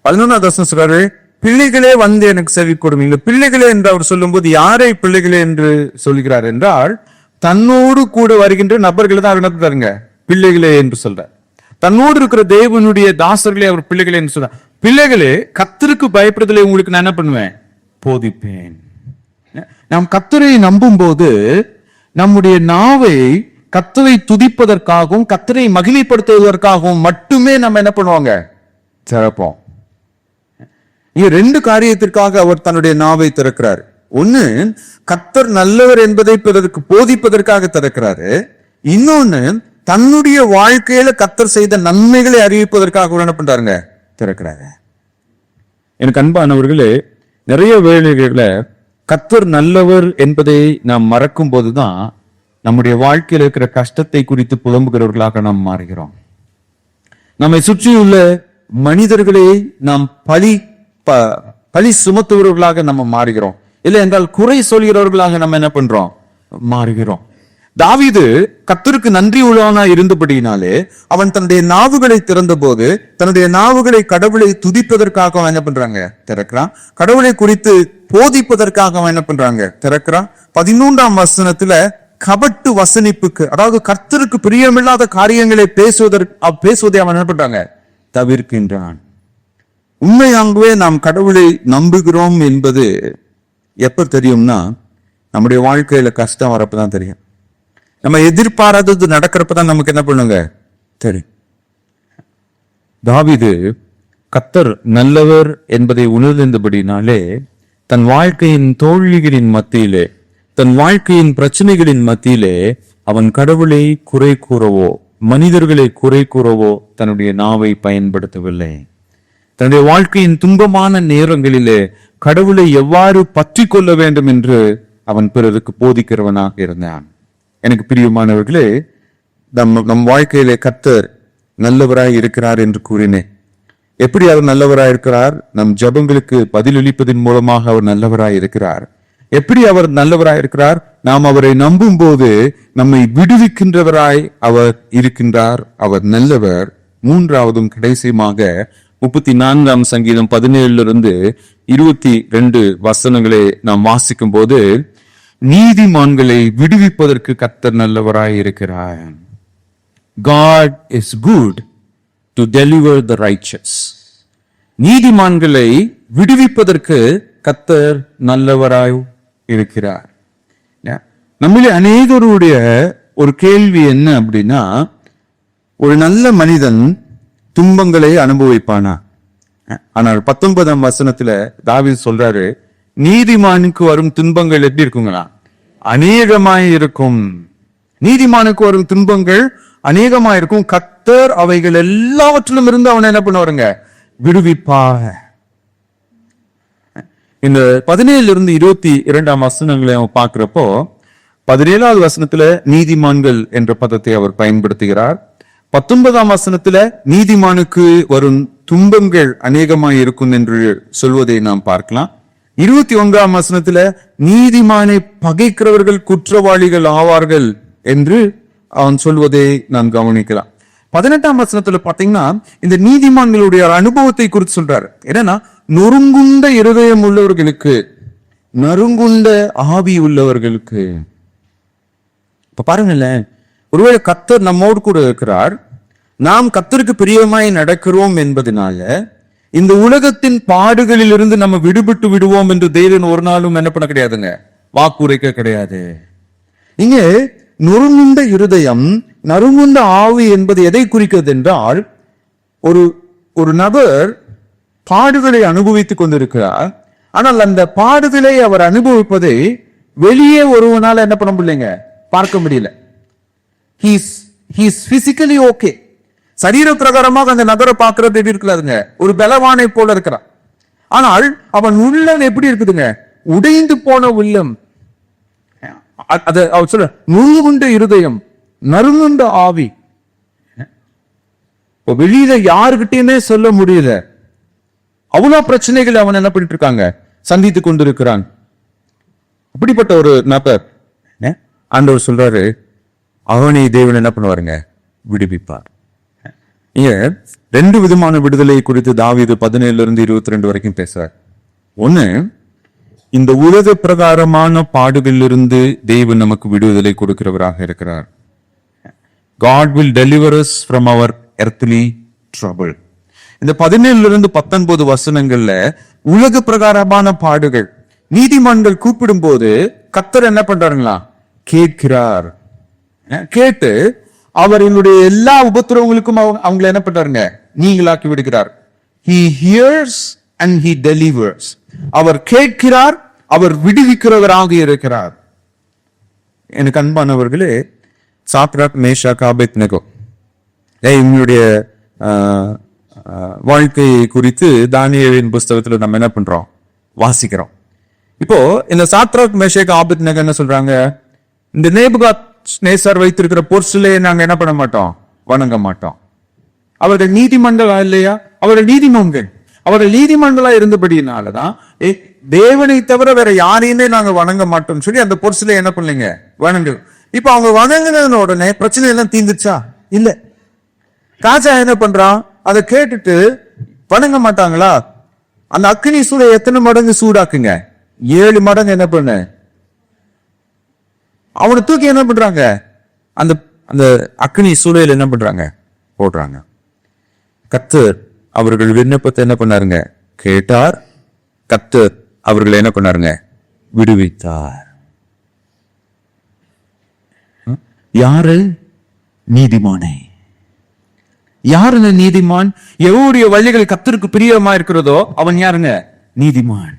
11வது வசனம் சொல்றாரு, பிள்ளைகளே வந்து எனக்கு செவி கொடுங்க. பிள்ளைகளே என்று அவர் சொல்லும் போது யாரை பிள்ளைகளே என்று சொல்கிறார் என்றால், தன்னோடு கூட வருகின்ற நபர்களை தான் அவர் நடத்துறாருங்க பிள்ளைகளே என்று சொல்றார். தன்னோடு இருக்கிற தேவனுடைய தாசர்களே அவர் பிள்ளைகளே என்று சொல்றார். பிள்ளைகளே, கர்த்தருக்கு பயப்படுதலை உங்களுக்கு நான் என்ன பண்ணுவேன்? போதிப்பேன். நாம் கர்த்தரை நம்பும் போது நம்முடைய நாவை கர்த்தரை துதிப்பதற்காகவும் கர்த்தரை மகிமைப்படுத்துவதற்காகவும் மட்டுமே நம்ம என்ன பண்ணுவாங்க? திறப்போம். இங்க 2 காரியத்திற்காக அவர் தன்னுடைய நாவை திறக்கிறார். ஒண்ணு, கர்த்தர் நல்லவர் என்பதை பிறருக்கு போதிப்பதற்காக திறக்கிறாரு. இன்னொன்னு, தன்னுடைய வாழ்க்கையில கர்த்தர் செய்த நன்மைகளை அறிவிப்பதற்காக என்ன பண்றாருங்க? திறக்கிறாரு. எனக்கு அன்பானவர்களே, நிறைய வேளைகளை கர்த்தர் நல்லவர் என்பதை நாம் மறக்கும் போதுதான் நம்முடைய வாழ்க்கையில் இருக்கிற கஷ்டத்தை குறித்து புலம்புகிறவர்களாக நாம் மாறுகிறோம். நம்மை சுற்றியுள்ள மனிதர்களை நாம் பழி சுமத்துவர்களாக நம்ம மாறுகிறோம். இல்லை என்றால் குறை சொல்கிறவர்களாக நம்ம என்ன பண்றோம்? மாறுகிறோம். தாவீது கர்த்தருக்கு நன்றி உள்ளவனா இருந்தபடியினாலே அவன் தன்னுடைய நாவுகளை திறந்த போது தன்னுடைய நாவுகளை கடவுளை துதிப்பதற்காக அவன் என்ன பண்றாங்க? திறக்கிறான். கடவுளை குறித்து போதிப்பதற்காக அவன் என்ன பண்றாங்க? திறக்கிறான். 13ஆம் வசனத்துல கபட்டு வசனிப்புக்கு, அதாவது கர்த்தருக்கு பிரியமில்லாத காரியங்களை பேசுவதை அவன் என்ன பண்றாங்க? தவிர்க்கின்றான். உண்மையாகவே நாம் கடவுளை நம்புகிறோம் என்பது எப்ப தெரியும்னா, நம்முடைய வாழ்க்கையில கஷ்டம் வரப்பதான் தெரியும். நம்ம எதிர்பாராதது நடக்கிறப்பதான் நமக்கு என்ன பண்ணுங்க? தெரியும். தாவீது கர்த்தர் நல்லவர் என்பதை உணர்ந்தபடினாலே தன் வாழ்க்கையின் தோல்விகளின் மத்தியிலே, தன் வாழ்க்கையின் பிரச்சனைகளின் மத்தியிலே அவன் கடவுளை குறை கூறவோ மனிதர்களை குறை கூறவோ தன்னுடைய நாவை பயன்படுத்தவில்லை. தன்னுடைய வாழ்க்கையின் துன்பமான நேரங்களிலே கடவுளை எவ்வாறு பற்றி கொள்ள வேண்டும் என்று அவன் பிறருக்கு போதிக்கிறவனாக இருந்தான். எனக்கு பிரியமானவர்களே, நம் வாழ்க்கையிலே கர்த்தர் நல்லவராய் இருக்கிறார் என்று கூறினேன். எப்படி அவர் நல்லவராய் இருக்கிறார்? நம் ஜெபங்களுக்கு பதிலளிப்பதன் மூலமாக அவர் நல்லவராய் இருக்கிறார். எப்படி அவர் நல்லவராய் இருக்கிறார்? நாம் அவரை நம்பும் போது நம்மை விடுவிக்கின்றவராய் அவர் இருக்கின்றார். அவர் நல்லவர். 3வதும் கடைசியுமாக 34ஆம் சங்கீதம் 17 22 வசனங்களை நாம் வாசிக்கும் போது, நீதிமான்களை விடுவிப்பதற்கு கர்த்தர் நல்லவராய் இருக்கிறார். God is good to deliver the righteous. நீதிமான்களை விடுவிப்பதற்கு கர்த்தர் நல்லவராய் இருக்கிறார். நம்மளே அநேகருடைய ஒரு கேள்வி என்ன அப்படின்னா, ஒரு நல்ல மனிதன் துன்பங்களை அனுபவிப்பானா? ஆனால் 19ஆம் வசனத்துல தாவீது சொல்றாரு, நீதிமானுக்கு வரும் துன்பங்கள் எப்படி இருக்குங்களா? அநேகமாய் இருக்கும். நீதிமானுக்கு வரும் துன்பங்கள் அநேகமாய் இருக்கும். கர்த்தர் அவைகள் எல்லாவற்றிலும் இருந்து அவனை என்ன பண்ணுவாருங்க? விடுவிப்பாக. இந்த 17 22 வசனங்களை அவன் பார்க்கிறப்போ 17வது வசனத்துல நீதிமான்கள் என்ற பதத்தை அவர் பயன்படுத்துகிறார். 19ஆம் வசனத்துல நீதிமானுக்கு வரும் துன்பங்கள் அநேகமாய் இருக்கும் என்று சொல்வதை நாம் பார்க்கலாம். 21ஆம் வசனத்துல நீதிமானை பகைக்கிறவர்கள் குற்றவாளிகள் ஆவார்கள் என்று அவன் சொல்வதை நாம் கவனிக்கலாம். 18ஆம் வசனத்துல பாத்தீங்கன்னா இந்த நீதிமான்களுடைய அனுபவத்தை குறித்து சொல்றாரு. என்னன்னா, நொறுங்குண்ட இருதயம் உள்ளவர்களுக்கு, நறுங்குண்ட ஆவி உள்ளவர்களுக்கு. இப்ப பாருங்களேன், ஒருவேளை கர்த்தர் நம்மோடு கூட இருக்கிறார், நாம் கர்த்தருக்கு பிரியமாய் நடக்கிறோம் என்பதனால இந்த உலகத்தின் பாடுகளில் இருந்து நம்ம விடுபட்டு விடுவோம் என்று தேவன் ஒரு நாளும் என்ன பண்ண கிடையாதுங்க, வாக்குரைக்க கிடையாது. இங்க நொறுங்குண்ட இருதயம், நறுங்குண்ட ஆவி என்பது எதை குறிக்கிறது என்றால், ஒரு நபர் பாடுகளை அனுபவித்துக் கொண்டிருக்கிறார். ஆனால் அந்த பாடுகளை அவர் அனுபவிப்பதை வெளியே ஒருவனால என்ன பண்ண முடியலைங்க, பார்க்க முடியல. He's physically okay. சரீர பிரகாரமாக அந்த நபரை பார்க்கறது எப்படி இருக்கிறாருங்க, ஒரு பலவானை போல இருக்கிறான். ஆனால் அவன் உள்ளம் எப்படி இருக்குதுங்க, உடைந்து போன உள்ளம். அது அவர் சொல்ற நுறுங்குண்ட இருதயம், நறுங்குண்ட ஆவி. வெளியில யாருகிட்டயுமே சொல்ல முடியல, அவ்வளவு பிரச்சனைகள் அவன் என்ன பண்ணிட்டு இருக்காங்க, சந்தித்துக் கொண்டிருக்கிறான். அப்படிப்பட்ட ஒரு நபர் ஆண்டவர் சொல்றாரு, அவனை தேவன் என்ன பண்ணுவாருங்க, விடுவிப்பார். இங்க 2 விதமான விடுதலை குறித்து தாவீது 17 22 வரைக்கும் பேசுறார். ஒண்ணு, இந்த உலக பிரகாரமான பாடுகளிலிருந்து தேவன் நமக்கு விடுதலை கொடுக்கிறவராக இருக்கிறார். God will deliver us from our earthly trouble. இந்த 17 19 வசனங்கள்ல உலக பிரகாரமான பாடுகள், நீதிமான்கள் கூப்பிடும் போது கர்த்தர் என்ன பண்றாருங்களா, கேட்கிறார். கேட்டு அவர்களுடைய எல்லா உபத்திரவங்களுக்கும் அவங்களை என்ன பண்றாருங்க, நீங்களாக்கி விடுகிறார். He hears and he delivers. அவர் கேட்கிறார், அவர் விடுவிக்கிறவராக இருக்கிறார். எனக்கு அன்பானவர்களே, சாத்ராக், மேஷாக், ஆபேத்நேகோ இவங்களுடைய வாழ்க்கையை குறித்து தானியேலின் புஸ்தகத்துல நம்ம என்ன பண்றோம், வாசிக்கிறோம். இப்போ இந்த சாத்ராக், மேஷாக், ஆபேத்நேகோ என்ன சொல்றாங்க, இந்த நேபுகாத்நேசர் வைத்திருக்கிற பொருளை நாங்க என்ன பண்ண மாட்டோம், வணங்க மாட்டோம். அவர்கள் நீதிமன்றலா இல்லையா, அவர்கள் நீதிமன்கள், அவர்கள் நீதிமன்றலா இருந்தபடியினாலதான் தேவனை தவிர வேற யாரையுமே நாங்க வணங்க மாட்டோம்னு சொல்லி அந்த பொருளை என்ன பண்ணீங்க, வணங்கு. இப்ப அவங்க வணங்கின உடனே பிரச்சனை எல்லாம் தீந்துச்சா? இல்ல. ராஜா என்ன பண்றான், அதை கேட்டுட்டு வணங்க மாட்டாங்களா? அந்த அக்னி சூளை எத்தனை மடங்கு சூடாக்குங்க, 7 மடங்கு என்ன பண்ண, அவனை தூக்கி என்ன பண்றாங்க, அந்த அந்த அக்னி சூளையில என்ன பண்றாங்க, போடுறாங்க. கர்த்தர் அவர்கள் விண்ணப்பத்தை என்ன பண்ணாருங்க, கேட்டார். கர்த்தர் அவர்களை என்ன பண்ணாருங்க, விடுவித்தார். யாரு? நீதிமானே. யாரு நீதிமான்? எவருடைய வழிகள் கர்த்தருக்கு பிரியமா இருக்கிறதோ அவன் யாருங்க, நீதிமான்.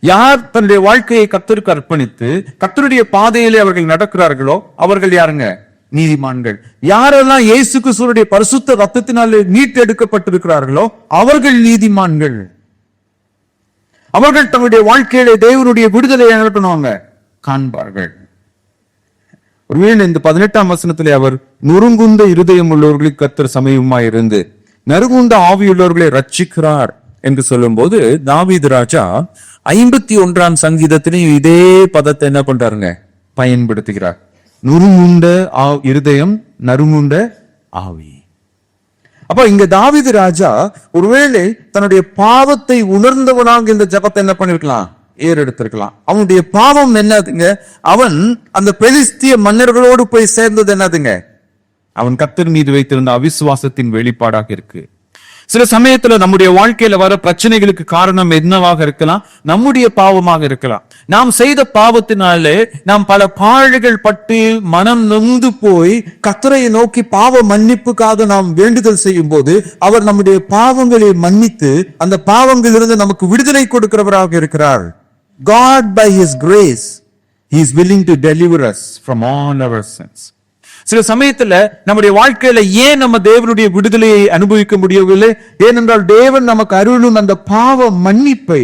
யார் தன்னுடைய வாழ்க்கையை கர்த்தருக்கு அர்ப்பணித்து கர்த்தருடைய பாதையிலே அவர்கள் நடக்கிறார்களோ அவர்கள் யாருங்க, நீதிமான்கள். யாரெல்லாம் இயேசு கிறிஸ்துவினுடைய பரிசுத்த ரத்தத்தினாலே மீட்டெடுக்கப்பட்டிருக்கிறார்களோ அவர்கள் நீதிமான்கள். அவர்கள் தங்களுடைய வாழ்க்கையிலே தேவனுடைய விடுதலை என்ன பண்ணுவாங்க, காண்பார்கள். ஒருவேளை இந்த 18ஆம் வசனத்திலே அவர் நொறுங்குண்ட இருதயம் உள்ளவர்களுக்கு கர்த்தர் சமயமாய் இருந்து நறுங்குண்ட ஆவியுள்ளவர்களை ரட்சிக்கிறார் என்று சொல்லும் போது தாவீது ராஜா 51ஆம் சங்கீதத்திலையும் இதே பதத்தை என்ன பண்றாருங்க, பயன்படுத்துகிறார். நுறுங்குண்ட இருதயம், நறுங்குண்ட ஆவி. அப்ப இங்க தாவீது ராஜா ஒருவேளை தன்னுடைய பாவத்தை உணர்ந்தவனாக இந்த ஜபத்தை என்ன பண்ணிருக்கலாம், ஏறெடுத்திருக்கலாம். அவனுடைய பாவம் என்னதுங்க? அவன் அந்த பெலிஸ்திய மன்னர்களோடு போய் சேர்ந்தது என்னதுங்க? அவன் கர்த்தர் மீது வைத்திருந்த அவிசுவாசத்தின் வெளிப்பாடாக இருக்கு. சில சமயத்துல நம்முடைய வாழ்க்கையில வர பிரச்சனைகளுக்கு காரணம் என்னவாக இருக்கலாம்? நம்முடைய பாவமாக இருக்கலாம். நாம் செய்த பாவத்தினாலே நாம் பல பாடுகள் பட்டு மனம் நொந்து போய் கர்த்தரை நோக்கி பாவ மன்னிப்புக்காக நாம் வேண்டுதல் செய்யும் போது அவர் நம்முடைய பாவங்களை மன்னித்து அந்த பாவங்களிலிருந்து நமக்கு விடுதலை கொடுக்கிறவராக இருக்கிறார். God by his grace he is willing to deliver us from all our sins. சில சமயத்துல நம்முடைய வாழ்க்கையில ஏன் நம்ம தேவனுடைய விடுதலையை அனுபவிக்க முடியவில்லை? ஏனென்றால் தேவன் நமக்கு அருளும் அந்த பாவ மன்னிப்பை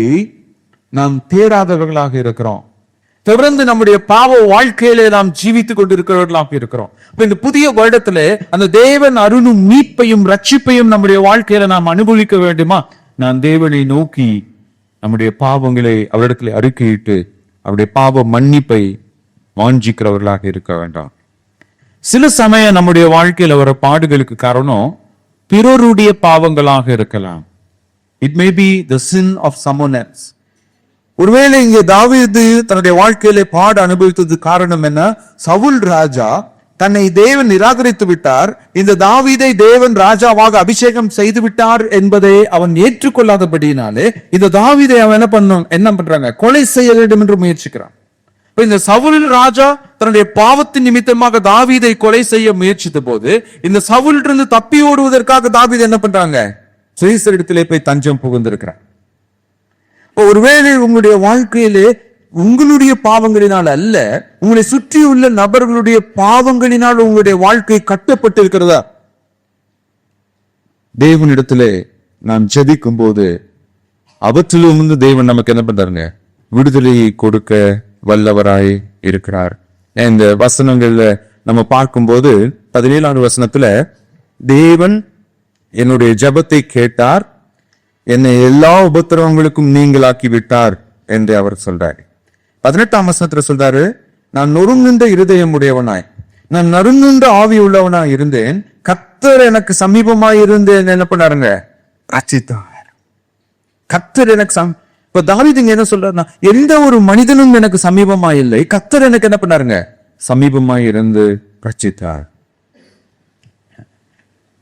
நாம் தேடாதவர்களாக இருக்கிறோம். தொடர்ந்து நம்முடைய பாவ வாழ்க்கையில நாம் ஜீவித்துக் கொண்டிருக்கிறவர்களாக இருக்கிறோம். இந்த புதிய வருடத்துல அந்த தேவன் அருளும் மீட்பையும் ரட்சிப்பையும் நம்முடைய வாழ்க்கையில நாம் அனுபவிக்க வேண்டுமா? நான் தேவனை நோக்கி நம்முடைய பாவங்களை அவரிடத்துல அறிக்கையிட்டு அவருடைய பாவ மன்னிப்பை வாஞ்சிக்கிறவர்களாக இருக்க வேண்டாம். சில சமயம் நம்முடைய வாழ்க்கையில வர பாடுகளுக்கு காரணம் பிறருடைய பாவங்களாக இருக்கலாம். It may be the sin of someone else. ஒருவேளை இங்கே தாவீது தன்னுடைய வாழ்க்கையிலே பாடு அனுபவித்தது காரணம் என்ன? சவுல் ராஜா தன்னை தேவன் நிராகரித்து விட்டார், இந்த தாவீதை தேவன் ராஜாவாக அபிஷேகம் செய்து விட்டார் என்பதை அவன் ஏற்றுக்கொள்ளாதபடியினாலே இந்த தாவீதை அவன் என்ன பண்றாங்க? கொலை செய்ய வேண்டும் என்று முயற்சிக்கிறான். இந்த சவுல் ராஜா தன்னுடைய பாவத்தின் நிமித்தமாக தாவீதை கொலை செய்ய முயற்சித்த போது இந்த சவுல் இருந்து தப்பி ஓடுவதற்காக தாவீது என்ன பண்றாங்க? சீசரிடத்திலே போய் தஞ்சம் புகுந்திருக்கிறார். ஒருவேளை உங்களுடைய வாழ்க்கையிலே உங்களுடைய பாவங்களினால் அல்ல, உங்களை சுற்றியுள்ள நபர்களுடைய பாவங்களினால் உங்களுடைய வாழ்க்கை கட்டப்பட்டு இருக்கிறதா? தேவனிடத்திலே நாம் ஜெபிக்கும் போது அவற்றிலும் தேவன் நமக்கு என்ன பண்றாருங்க? விடுதலையை கொடுக்க வல்லவராய் இருக்கிறார். இந்த வசனங்கள்ல நம்ம பார்க்கும்போது 17ஆவது வசனத்துல தேவன் என்னுடைய ஜெபத்தை கேட்டார், என்னை எல்லா உபத்திரவங்களுக்கும் நீங்களாக்கி விட்டார் என்று அவர் சொல்றாரு. 18ஆம் வசனத்துல சொல்றாரு, நான் நொறுங்குண்ட இருதயம் உடையவனாய் நான் நறுங்குண்ட ஆவி உள்ளவனாய் இருந்தேன், கர்த்தர் எனக்கு சமீபமாய் இருந்தேன் என்ன பண்ணாருங்க? ரட்சித்தார். கர்த்தர் எனக்கு இப்ப தாவீது என்ன சொல்றாருன்னா, எந்த ஒரு மனிதனும் எனக்கு சமீபமா இல்லை, கர்த்தர் எனக்கு என்ன பண்ணாருங்க? சமீபமாய் இருந்து ரட்சித்தார்.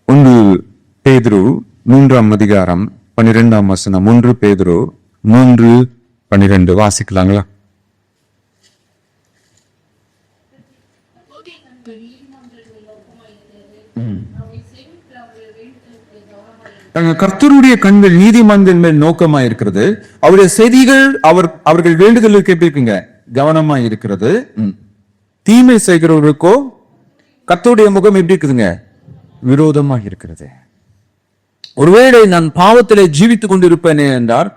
1 பேதுரு 3ஆம் அதிகாரம் 12ஆம் வசனம். 1 பேதுரு 3:12 வாசிக்கலாங்களா? கர்த்தருடைய கண்கள் நீதிமன்றின் மேல் நோக்கமா இருக்கிறது, அவருடைய செய்திகள் அவர்கள் வேண்டுதலுக்கு எப்படி இருக்குங்க? கவனமா இருக்கிறது. தீமை செய்கிறவர்களுக்கோ கர்த்தருடைய முகம் எப்படி இருக்குதுங்க? விரோதமாக இருக்கிறது. ஒருவேளை நான் பாவத்திலே ஜீவித்துக் கொண்டிருப்பேனே என்றால்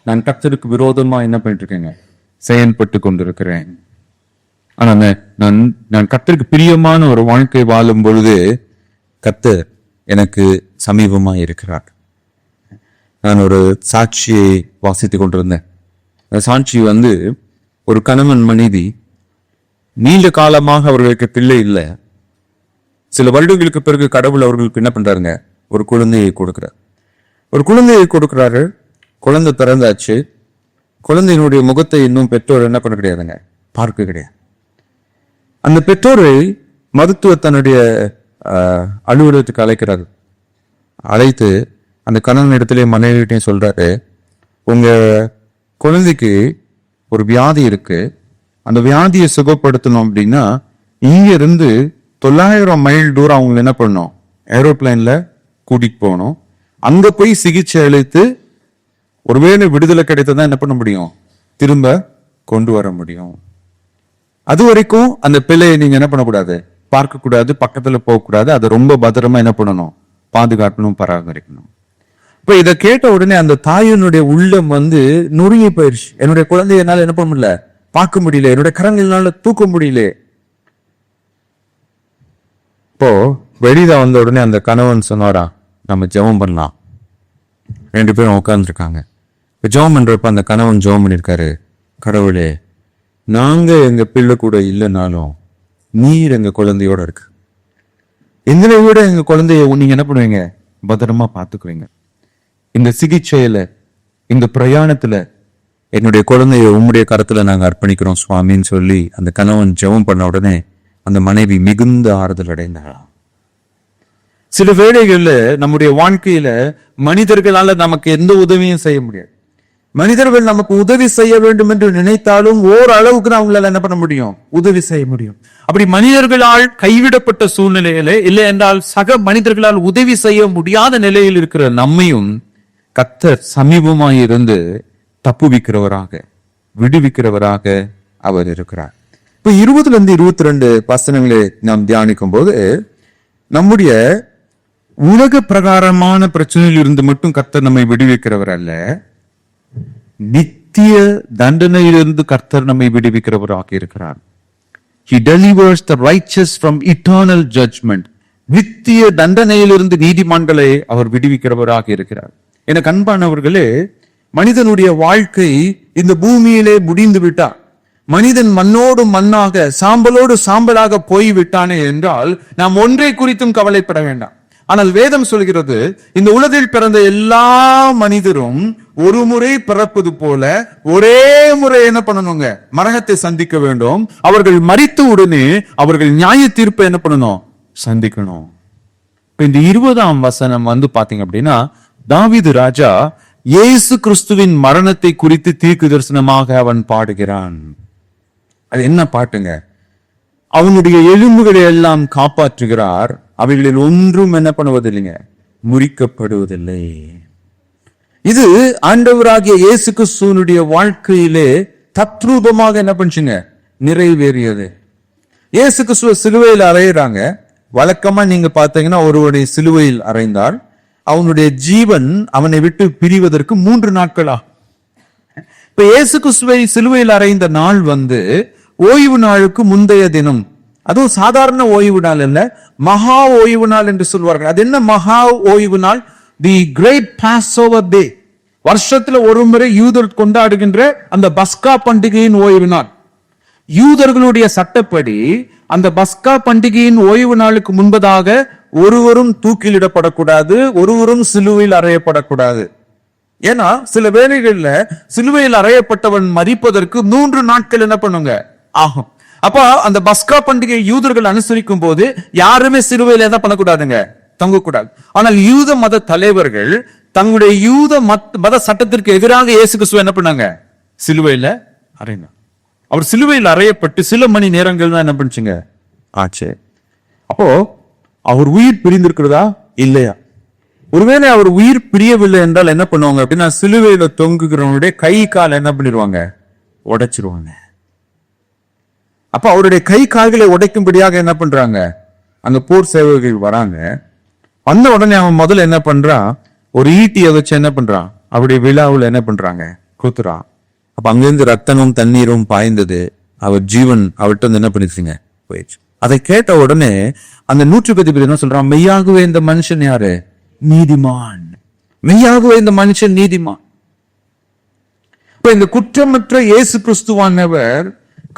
நான் கர்த்தருக்கு விரோதமா என்ன பண்ணிட்டு இருக்கேங்க? செயல்பட்டு கொண்டிருக்கிறேன். ஆனா நான் கர்த்தருக்கு பிரியமான ஒரு வாழ்க்கை வாழும் பொழுது கர்த்தர் எனக்கு சமீபமா இருக்கிறார். நான் ஒரு சாட்சியை வாசித்துக் கொண்டிருந்தேன். அந்த சாட்சி ஒரு கணவன் மனைவி நீண்ட காலமாக அவர்களுக்கு பிள்ளை இல்லை. சில வருடங்களுக்கு பிறகு கடவுள் அவர்களுக்கு என்ன பண்றாருங்க? ஒரு குழந்தையை கொடுக்கிறாரு. குழந்தை பிறந்தாச்சு. குழந்தையினுடைய முகத்தை இன்னும் பெற்றோர் என்ன பண்ண கிடையாதுங்க? பார்க்க கிடையாது. அந்த பெற்றோரை மருத்துவர் தன்னுடைய அலுவலகத்துக்கு அழைக்கிறாரு. அழைத்து அந்த கணவன் இடத்திலே மனைவிட்டையும் சொல்றாரு, உங்க குழந்தைக்கு ஒரு வியாதி இருக்கு, அந்த வியாதியை சுகப்படுத்தணும் அப்படின்னா இங்க இருந்து 900 மைல் தூரம் அவங்க என்ன பண்ணணும்? ஏரோப்ளைன்ல கூட்டிட்டு போகணும். அங்க போய் சிகிச்சை அளித்து ஒருவேளை விடுதலை கிடைத்ததான் என்ன பண்ண முடியும்? திரும்ப கொண்டு வர முடியும். அது வரைக்கும் அந்த பிள்ளையை நீங்க என்ன பண்ணக்கூடாது? பார்க்க கூடாது, பக்கத்துல போகக்கூடாது. அதை ரொம்ப பத்திரமா என்ன பண்ணணும்? பாதுகாக்கணும், பராமரிக்கணும். இப்ப இதை கேட்ட உடனே அந்த தாயினுடைய உள்ளம் நொறுங்கி போயிடுச்சு. என்னுடைய குழந்தைய என்னால என்ன பண்ண முடியல? பார்க்க முடியல, என்னுடைய கரங்களால தூக்க முடியல. இப்போ வெளியில வந்த உடனே அந்த கணவன் சொன்னாரா, நம்ம ஜெபம் பண்ணலாம். 2 பேரும் உட்கார்ந்துருக்காங்க. இப்ப ஜெபம் பண்றப்ப அந்த கணவன் ஜெபம் பண்ணிருக்காரு, கடவுளே, நாங்க எங்க பிள்ளை கூட இல்லைனாலும் நீர் எங்க குழந்தையோட இருக்கு. எங்களை விட எங்க குழந்தைய நீங்க என்ன பண்ணுவீங்க? பத்திரமா பாத்துக்குவீங்க. இந்த சிகிச்சையில, இந்த பிரயாணத்துல என்னுடைய குழந்தைய உம்முடைய கரத்துல நாங்க அர்ப்பணிக்கிறோம் சுவாமின்னு சொல்லி அந்த கணவன் ஜெபம் பண்ண உடனே அந்த மனைவி மிகுந்த ஆறுதல் அடைந்தாளாம். சில வேளைகள்ல நம்முடைய வாழ்க்கையில மனிதர்களால நமக்கு எந்த உதவியும் செய்ய முடியாது. மனிதர்கள் நமக்கு உதவி செய்ய வேண்டும் என்று நினைத்தாலும் ஓரளவுக்கு தான் அவங்களால என்ன பண்ண முடியும், உதவி செய்ய முடியும். அப்படி மனிதர்களால் கைவிடப்பட்ட சூழ்நிலையில இல்லை என்றால் சக மனிதர்களால் உதவி செய்ய முடியாத நிலையில் இருக்கிற நம்மையும் கர்த்தர் சமீபமாய் இருந்து தப்புவிக்கிறவராக விடுவிக்கிறவராக அவர் இருக்கிறார். இப்ப 20-22 வசனங்களை நாம் தியானிக்கும் போது நம்முடைய உலக பிரகாரமான பிரச்சனையில் இருந்து மட்டும் கர்த்தர் நம்மை விடுவிக்கிறவர் அல்ல, நித்திய தண்டனையிலிருந்து கர்த்தர் நம்மை விடுவிக்கிறவராக இருக்கிறார். He delivers the righteous from eternal judgment. நித்திய தண்டனையிலிருந்து நீதிமான்களை அவர் விடுவிக்கிறவராக இருக்கிறார். எனக்கு அன்பானவர்களே, மனிதனுடைய வாழ்க்கை இந்த பூமியிலே முடிந்து விட்டார். மனிதன் மண்ணோடு மண்ணாக சாம்பலோடு சாம்பலாக போய்விட்டானே என்றால் நாம் ஒன்றை குறித்தும் கவலைப்பட வேண்டாம். ஆனால் வேதம் சொல்கிறது, இந்த உலகில் பிறந்த எல்லா மனிதரும் ஒரு முறை பிறப்பது போல ஒரே முறை என்ன பண்ணணுங்க, மரணத்தை சந்திக்க வேண்டும். அவர்கள் மரித்த உடனே அவர்கள் நியாய தீர்ப்பை என்ன பண்ணணும், சந்திக்கணும். இந்த 20ஆம் வசனம் பாத்தீங்க அப்படின்னா, தாவீது ராஜா இயேசு கிறிஸ்துவின் மரணத்தை குறித்து தீர்க்க தரிசனமாக அவன் பாடுகிறான். அது என்ன பாட்டுங்க? அவனுடைய எலும்புகளை எல்லாம் காப்பாற்றுகிறார், அவைகளில் ஒன்றும் என்ன பண்ணுவதில்லைங்க, முறிக்கப்படுவதில்லை. இது ஆண்டவராகிய இயேசு கிறிஸ்துவினுடைய வாழ்க்கையிலே தத்ரூபமாக என்ன பண்ணுச்சுங்க, நிறைவேறியது. இயேசு கிறிஸ்துவ சிலுவையில் அறையிறாங்க. வழக்கமா நீங்க பாத்தீங்கன்னா ஒருவருடைய சிலுவையில் அறைந்தால் அவனுடைய ஜீவன் அவனை விட்டு பிரிவதற்கு 3 நாட்களா. இப்ப இயேசு கிறிஸ்துவை சிலுவையில் அறைந்த நாள் ஓய்வு நாளுக்கு முந்தைய தினம். அதுவும் சாதாரண ஓய்வு நாள் அல்ல, மகா ஓய்வு நாள் என்று சொல்வார்கள். அது என்ன மகா ஓய்வு நாள்? தி கிரேட் பாஸ் ஓவர் டே. வருஷத்துல ஒரு முறை யூதர் கொண்டாடுகின்ற அந்த பஸ்கா பண்டிகையின் ஓய்வு நாள். யூதர்களுடைய சட்டப்படி அந்த பஸ்கா பண்டிகையின் ஓய்வு நாளுக்கு முன்பதாக ஒருவரும் தூக்கிலிடப்படக்கூடாது, ஒருவரும் சிலுவையில் அறையப்படக்கூடாது. ஏன்னா சில வேளைகள்ல சிலுவையில் அறையப்பட்டவன் மரிப்பதற்கு 3 நாட்கள் என்ன பண்ணுங்க ஆகும். அப்ப அந்த பஸ்கா பண்டிகை யூதர்கள் அனுசரிக்கும் போது யாருமே சிலுவையில என்ன பண்ணக்கூடாதுங்க, தங்கக்கூடாது. ஆனால் யூத மத தலைவர்கள் தங்களுடைய யூத மத சட்டத்திற்கு எதிராக இயேசு கிறிஸ்துவை என்ன பண்ணாங்க, சிலுவையில அறைந்தார். அவர் சிலுவையில் அறையப்பட்டு சில மணி நேரங்கள் தான் என்ன பண்ணுச்சுங்க ஆச்சு. அப்போ அவர் உயிர் பிரிந்திருக்கிறதா இல்லையா? ஒருவேளை அவர் உயிர் பிரியவில்லை என்றால் என்ன பண்ணுவாங்க அப்படின்னா, சிலுவையில தொங்குகிறவனுடைய கை கால் என்ன பண்ணிடுவாங்க, உடைச்சிருவாங்க. அப்ப அவருடைய கை கால்களை உடைக்கும்படியாக என்ன பண்றாங்க, அந்த போர் சேவகர்கள் வராங்க. வந்த உடனே அவன் முதல்ல என்ன பண்றான், ஒரு ஈட்டியை வச்சு என்ன பண்றான், அவருடைய விழாவில் என்ன பண்றாங்க, குத்துறான். அப்ப அங்கிருந்து ரத்தமும் தண்ணீரும் பாய்ந்தது. அவர் ஜீவன் அவர்கிட்ட என்ன பண்ணிச்சுங்க, போயிடுச்சு. அதை கேட்ட உடனே அந்த 110 என்ன சொல்றான், மெய்யாகவே இந்த மனுஷன் யாரு, நீதிமான். மெய்யாகவே இந்த மனுஷன் நீதிமான். இப்ப இந்த குற்றமற்ற இயேசு கிறிஸ்துவானவர்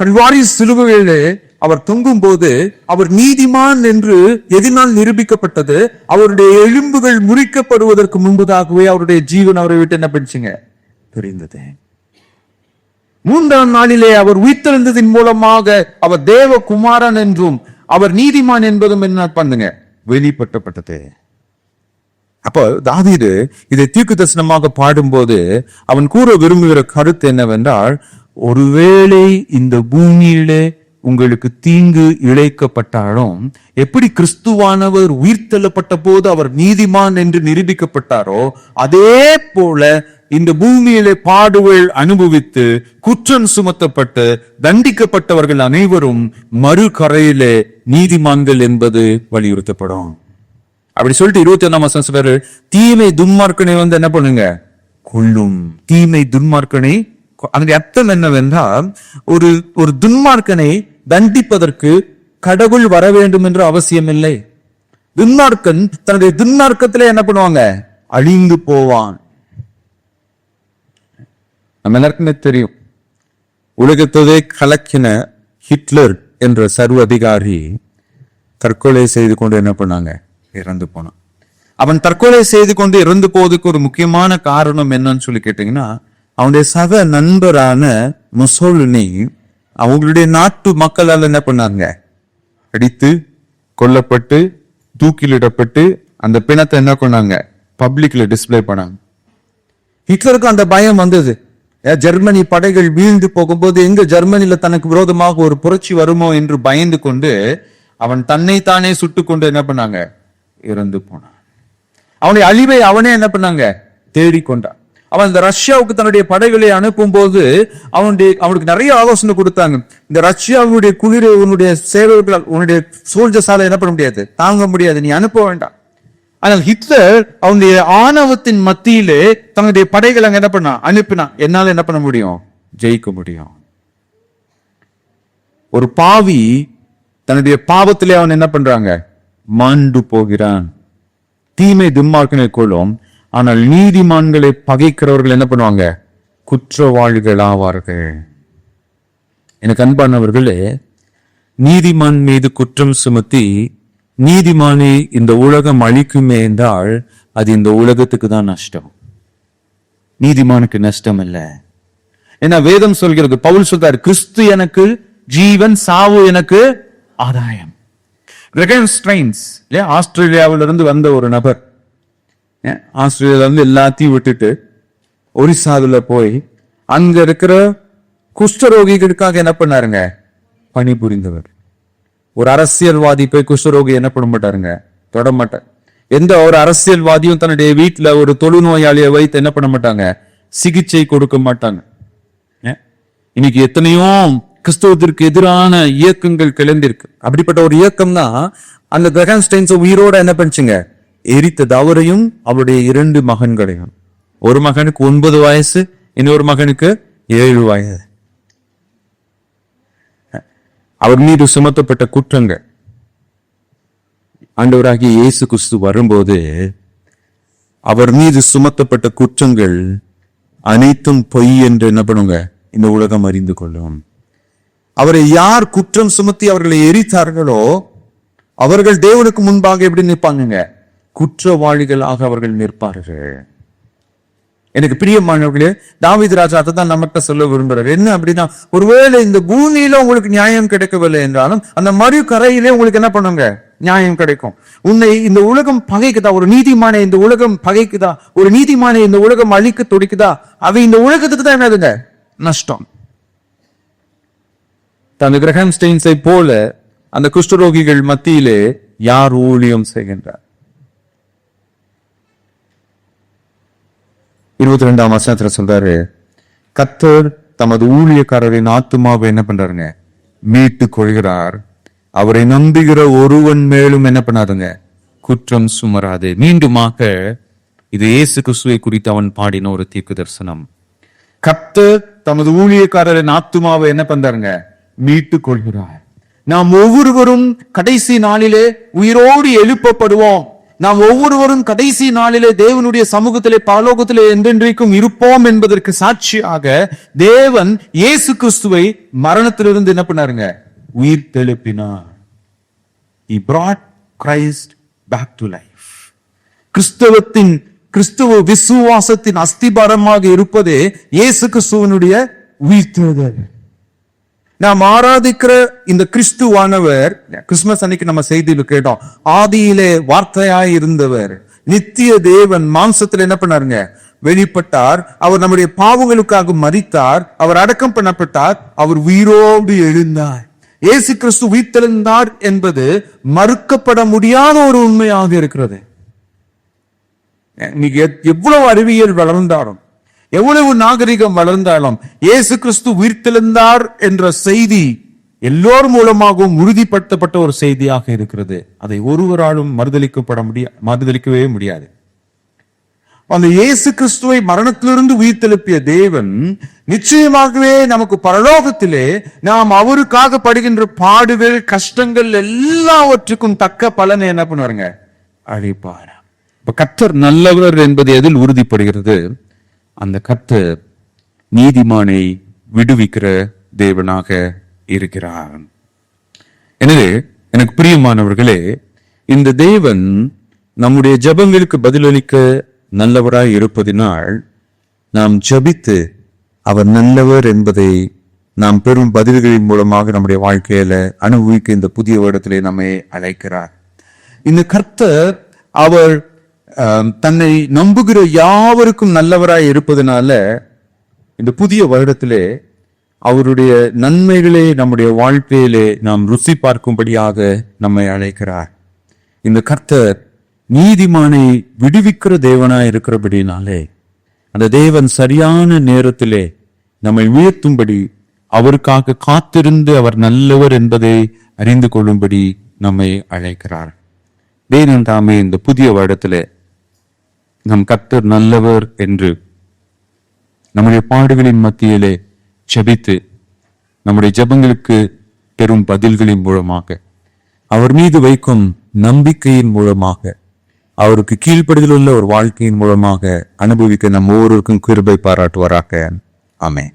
கல்வாரி சிலுவையிலே அவர் தொங்கும் போது அவர் நீதிமான் என்று எதினால் நிரூபிக்கப்பட்டது? அவருடைய எலும்புகள் முறிக்கப்படுவதற்கு முன்பதாகவே அவருடைய ஜீவன் அவரை விட்டு என்ன பண்ணுச்சுங்க, தெரிந்தது. 3ஆம் நாளிலே அவர் உயிர்த்தெழுந்ததின் மூலமாக அவர் தேவகுமாரன் என்றும் அவர் நீதிமான் என்பதும் என்ன பண்ணுங்க, வெளிப்படுத்தப்பட்டது. அப்போ தாவீது இதை தீர்க்க தரிசனமாக பாடும்போது அவன் கூற விரும்புகிற கருத்து என்னவென்றால், ஒருவேளை இந்த பூமியிலே உங்களுக்கு தீங்கு இழைக்கப்பட்டாலும் எப்படி கிறிஸ்துவானவர் உயிர்த்தெழப்பட்ட போது அவர் நீதிமான் என்று நிரூபிக்கப்பட்டாரோ, அதே போல இந்த பூமியிலே பாடுகள் அனுபவித்து குற்றம் சுமத்தப்பட்டு தண்டிக்கப்பட்டவர்கள் அனைவரும் மறுகரையிலே நீதிமான்கள் என்பது வலியுறுத்தப்படும். அப்படி சொல்லிட்டு 21ஆம் வசனம் சொல்றாரு, தீமை துன்மார்க்கனை என்ன பண்ணுங்க, கொல்லும். தீமை துன்மார்க்கனை, அதனுடைய அர்த்தம் என்னவென்றால், ஒரு துன்மார்க்கனை தண்டிப்பதற்கு கடவுள் வர வேண்டும் என்ற அவசியம் இல்லை. துன்மார்க்கன் தன்னுடைய துன்மார்க்கத்திலே என்ன பண்ணுவாங்க, அழிந்து போவான். நம்ம எல்லாருக்குமே தெரியும், உலகத்தோதே கலக்கின ஹிட்லர் என்ற சர்வ அதிகாரி தற்கொலை செய்து கொண்டு என்ன பண்ணாங்க, இறந்து போனான். அவன் தற்கொலை செய்து கொண்டு இறந்து போவதுக்கு ஒரு முக்கியமான காரணம் என்னன்னு சொல்லி கேட்டீங்கன்னா, அவனுடைய சக நண்பரான முசோலினி அவங்களுடைய நாட்டு மக்களால் என்ன பண்ணாங்க? அடித்து கொல்லப்பட்டு தூக்கிலிடப்பட்டு அந்த பிணத்தை என்ன பண்ணாங்க? பப்ளிக்ல டிஸ்பிளே பண்ணாங்க. ஹிட்லருக்கு அந்த பயம் வந்தது. ஜெர்மனி படைகள் வீழ்ந்து போகும்போது எங்க ஜெர்மனில தனக்கு விரோதமாக ஒரு புரட்சி வருமோ என்று பயந்து கொண்டு அவன் தன்னை தானே சுட்டு கொண்டு என்ன பண்ணாங்க? இறந்து போனான். அவனுடைய அழிவை அவனே என்ன பண்ணாங்க? தேடிக்கொண்டான். அவன் இந்த ரஷ்யாவுக்கு தன்னுடைய படைகளை அனுப்பும் போது அவனுக்கு நிறைய ஆலோசனை கொடுத்தாங்க. இந்த ரஷ்யாவுடைய குளிரை உன்னுடைய சேவகர்களால், உன்னுடைய சோல்ஜர்ஸால என்ன பண்ண முடியாது, தாங்க முடியாது, நீ அனுப்ப வேண்டாம். ஆனால் ஹிட்லர் அவனுடைய ஆணவத்தின் மத்தியிலே தன்னுடைய படைகளை அங்க என்ன பண்ணா? அனுப்பினான். என்னால என்ன பண்ண முடியும்? ஜெயிக்க முடியும். ஒரு பாவி தன்னுடைய பாவத்திலே அவன் என்ன பண்றாங்க? மாண்டு போகிறான். தீமை துன்மார்க்கனை கொள்ளும், ஆனால் நீதிமான்களை பகைக்கிறவர்கள் என்ன பண்ணுவாங்க? குற்றவாளிகள் ஆவார்கள். எனக்கு அன்பானவர்களே, நீதிமான் மீது குற்றம் சுமத்தி நீதிமானை இந்த உலகம் அழிக்குமே என்றால் அது இந்த உலகத்துக்கு தான் நஷ்டம், நீதிமானுக்கு நஷ்டம் இல்ல. ஏன்னா வேதம் சொல்கிறது, பவுல் சொல்றாரு, கிறிஸ்து எனக்கு ஜீவன், சாவு எனக்கு ஆதாயம். ஆஸ்திரேலியாவிலிருந்து வந்த ஒரு நபர் ஆஸ்திரேலியால இருந்து எல்லாத்தையும் விட்டுட்டு ஒரிசாதுல போய் அங்க இருக்கிற குஷ்டரோகிகளுக்காக என்ன பண்ணாருங்க? பணி புரிந்தவர். ஒரு அரசியல்வாதி போய் குஷ்டரோகி என்ன பண்ண மாட்டாருங்க? தொட மாட்டார். எந்த ஒரு அரசியல்வாதியும் தன்னுடைய வீட்டுல ஒரு தொழுநோயாளியை வைத்து என்ன பண்ண மாட்டாங்க? சிகிச்சை கொடுக்க மாட்டாங்க. இன்னைக்கு எத்தனையோ கிறிஸ்தவத்திற்கு எதிரான இயக்கங்கள் கிளம்பிருக்கு. அப்படிப்பட்ட ஒரு இயக்கம் தான் அந்த கிரஹாம் ஸ்டெயின்ஸ் உயிரோட என்ன பண்ணுச்சுங்க? எரித்தது. அவரையும் அவருடைய 2 மகன்களையும். ஒரு மகனுக்கு 9 வயசு, இன்னொரு மகனுக்கு 7 வயது. அவர் மீது சுமத்தப்பட்ட குற்றங்கள், ஆண்டவராகிய இயேசு கிறிஸ்து வரும்போது அவர் மீது சுமத்தப்பட்ட குற்றங்கள் அனைத்தும் பொய் என்று என்ன பண்ணுங்க? இந்த உலகம் அறிந்து கொள்ளும். அவரை யார் குற்றம் சுமத்தி அவர்களை எரித்தார்களோ அவர்கள் தேவனுக்கு முன்பாக எப்படி நிற்பாங்க? குற்றவாளிகளாக அவர்கள் நிற்பார்கள். எனக்கு பிரியமானவர்களே, தாவீது ராஜா அதை தான் நமக்கு சொல்ல விரும்புறாரு. என்ன அப்படின்னா, ஒருவேளை இந்த பூமியில உங்களுக்கு நியாயம் கிடைக்கவில்லை என்றாலும் அந்த மறு கரையிலே உங்களுக்கு என்ன பண்ணுங்க? நியாயம் கிடைக்கும். உன்னை இந்த உலகம் பகைக்குதா? ஒரு நீதிமானை இந்த உலகம் பகைக்குதா? ஒரு நீதிமானை இந்த உலகம் அழிக்க துடிக்குதா? அவை இந்த உலகத்துக்கு தான் என்னதுங்க? நஷ்டம். அந்த கிரஹாம் ஸ்டெயின்ஸை போல அந்த குஷ்டரோகிகள் மத்தியிலே யார் ஊழியம் செய்கின்றார்? 22ஆம் வசனத்துல சொல்றாரு, கர்த்தர் தமது ஊழியக்காரரின் ஆத்துமாவை என்ன பண்றாருங்க? மீட்டு கொள்கிறார். அவரை நம்புகிற ஒருவன் மேலும் என்ன பண்ணாருங்க? குற்றம் சுமராது. மீண்டுமாக இது இயேசு கிறிஸ்துவை குறித்து அவன் பாடின ஒரு தீர்க்க தரிசனம். கர்த்தர் தமது ஊழியக்காரரின் ஆத்துமாவை என்ன பண்றாருங்க? மீட்டு கொள்கிறார். நாம் ஒவ்வொருவரும் கடைசி நாளிலே உயிரோடு எழுப்பப்படுவோம். நாம் ஒவ்வொருவரும் கடைசி நாளிலே தேவனுடைய சமூகத்திலே பரலோகத்திலே என்றென்றைக்கும் இருப்போம் என்பதற்கு சாட்சியாக தேவன் இயேசு கிறிஸ்துவை மரணத்திலிருந்து என்ன பண்ணாருங்க? உயிர் தெழுப்பினார். He brought Christ back to life. கிறிஸ்துவ விசுவாசத்தின் அஸ்திபாரமாக இருப்பதே இயேசு கிறிஸ்துவனுடைய உயிர்த்தெழுதல். நாம் ஆராதிக்கிற இந்த கிறிஸ்துவானவர், கிறிஸ்துமஸ் அன்னைக்கு நம்ம செய்தியில கேட்டோம், ஆதியிலே வார்த்தையாய் இருந்தவர், நித்திய தேவன் மாம்சத்தில் என்ன பண்ணாருங்க? வெளிப்பட்டார். அவர் நம்முடைய பாவங்களுக்காக மரித்தார். அவர் அடக்கம் பண்ணப்பட்டார். அவர் உயிரோடு எழுந்தார். இயேசு கிறிஸ்து உயிர்த்தெழுந்தார் என்பது மறுக்கப்பட முடியாத ஒரு உண்மையாக இருக்கிறது. நீங்க எவ்வளவு அறிவியல் வளர்ந்தாலும், எவ்வளவு நாகரிகம் வளர்ந்தாலும், இயேசு கிறிஸ்து உயிர்த்தெழுந்தார் என்ற செய்தி எல்லோர் மூலமாகவும் உறுதிப்படுத்தப்பட்ட ஒரு செய்தியாக இருக்கிறது. அதை ஒருவராலும் மறுதலிக்கவே முடியாது. அந்த இயேசு கிறிஸ்துவை மரணத்திலிருந்து உயிர்த்தெழுப்பிய தேவன் நிச்சயமாகவே நமக்கு பரலோகத்திலே நாம் அவருக்காக படுகின்ற பாடுகள், கஷ்டங்கள் எல்லாவற்றுக்கும் தக்க பலனை என்ன பண்ணுவாருங்க? அளிப்பார். இப்ப கர்த்தர் நல்லவர் என்பது எதில் உறுதிப்படுகிறது? அந்த கர்த்தர் நீதிமானை விடுவிக்கிற தேவனாக இருக்கிறார். எனவே எனக்கு பிரியமானவர்களே, இந்த தேவன் நம்முடைய ஜெபங்களுக்கு பதிலளிக்க நல்லவராய் இருப்பதினால் நாம் ஜெபித்து அவர் நல்லவர் என்பதை நாம் பெறும் பதில்களின் மூலமாக நம்முடைய வாழ்க்கையில அனுபவிக்க இந்த புதிய வருடத்திலே நம்மை அழைக்கிறார். இந்த கர்த்தர் அவர் தன்னை நம்புகிற யாவருக்கும் நல்லவராய் இருப்பதனால இந்த புதிய வருடத்திலே அவருடைய நன்மைகளே நம்முடைய வாழ்க்கையிலே நாம் ருசி பார்க்கும்படியாக நம்மை அழைக்கிறார். இந்த கர்த்தர் நீதிமானை விடுவிக்கிற தேவனாய் இருக்கிறபடினாலே அந்த தேவன் சரியான நேரத்திலே நம்மை உயர்த்தும்படி அவருக்காக காத்திருந்து அவர் நல்லவர் என்பதை அறிந்து கொள்ளும்படி நம்மை அழைக்கிறார். தேவன் தாமே இந்த புதிய வருடத்திலே நம் கர்த்தர் நல்லவர் என்று நம்முடைய பாடுகளின் மத்தியிலே ஜெபித்து நம்முடைய ஜெபங்களுக்கு பெறும் பதில்களின் மூலமாக அவர் மீது வைக்கும் நம்பிக்கையின் மூலமாக அவருக்கு கீழ்ப்படிதல் உள்ள ஒரு வாழ்க்கையின் மூலமாக அனுபவிக்க நம் ஒவ்வொருவருக்கும் கிருபை பாராட்டுவாராக. ஆமென்.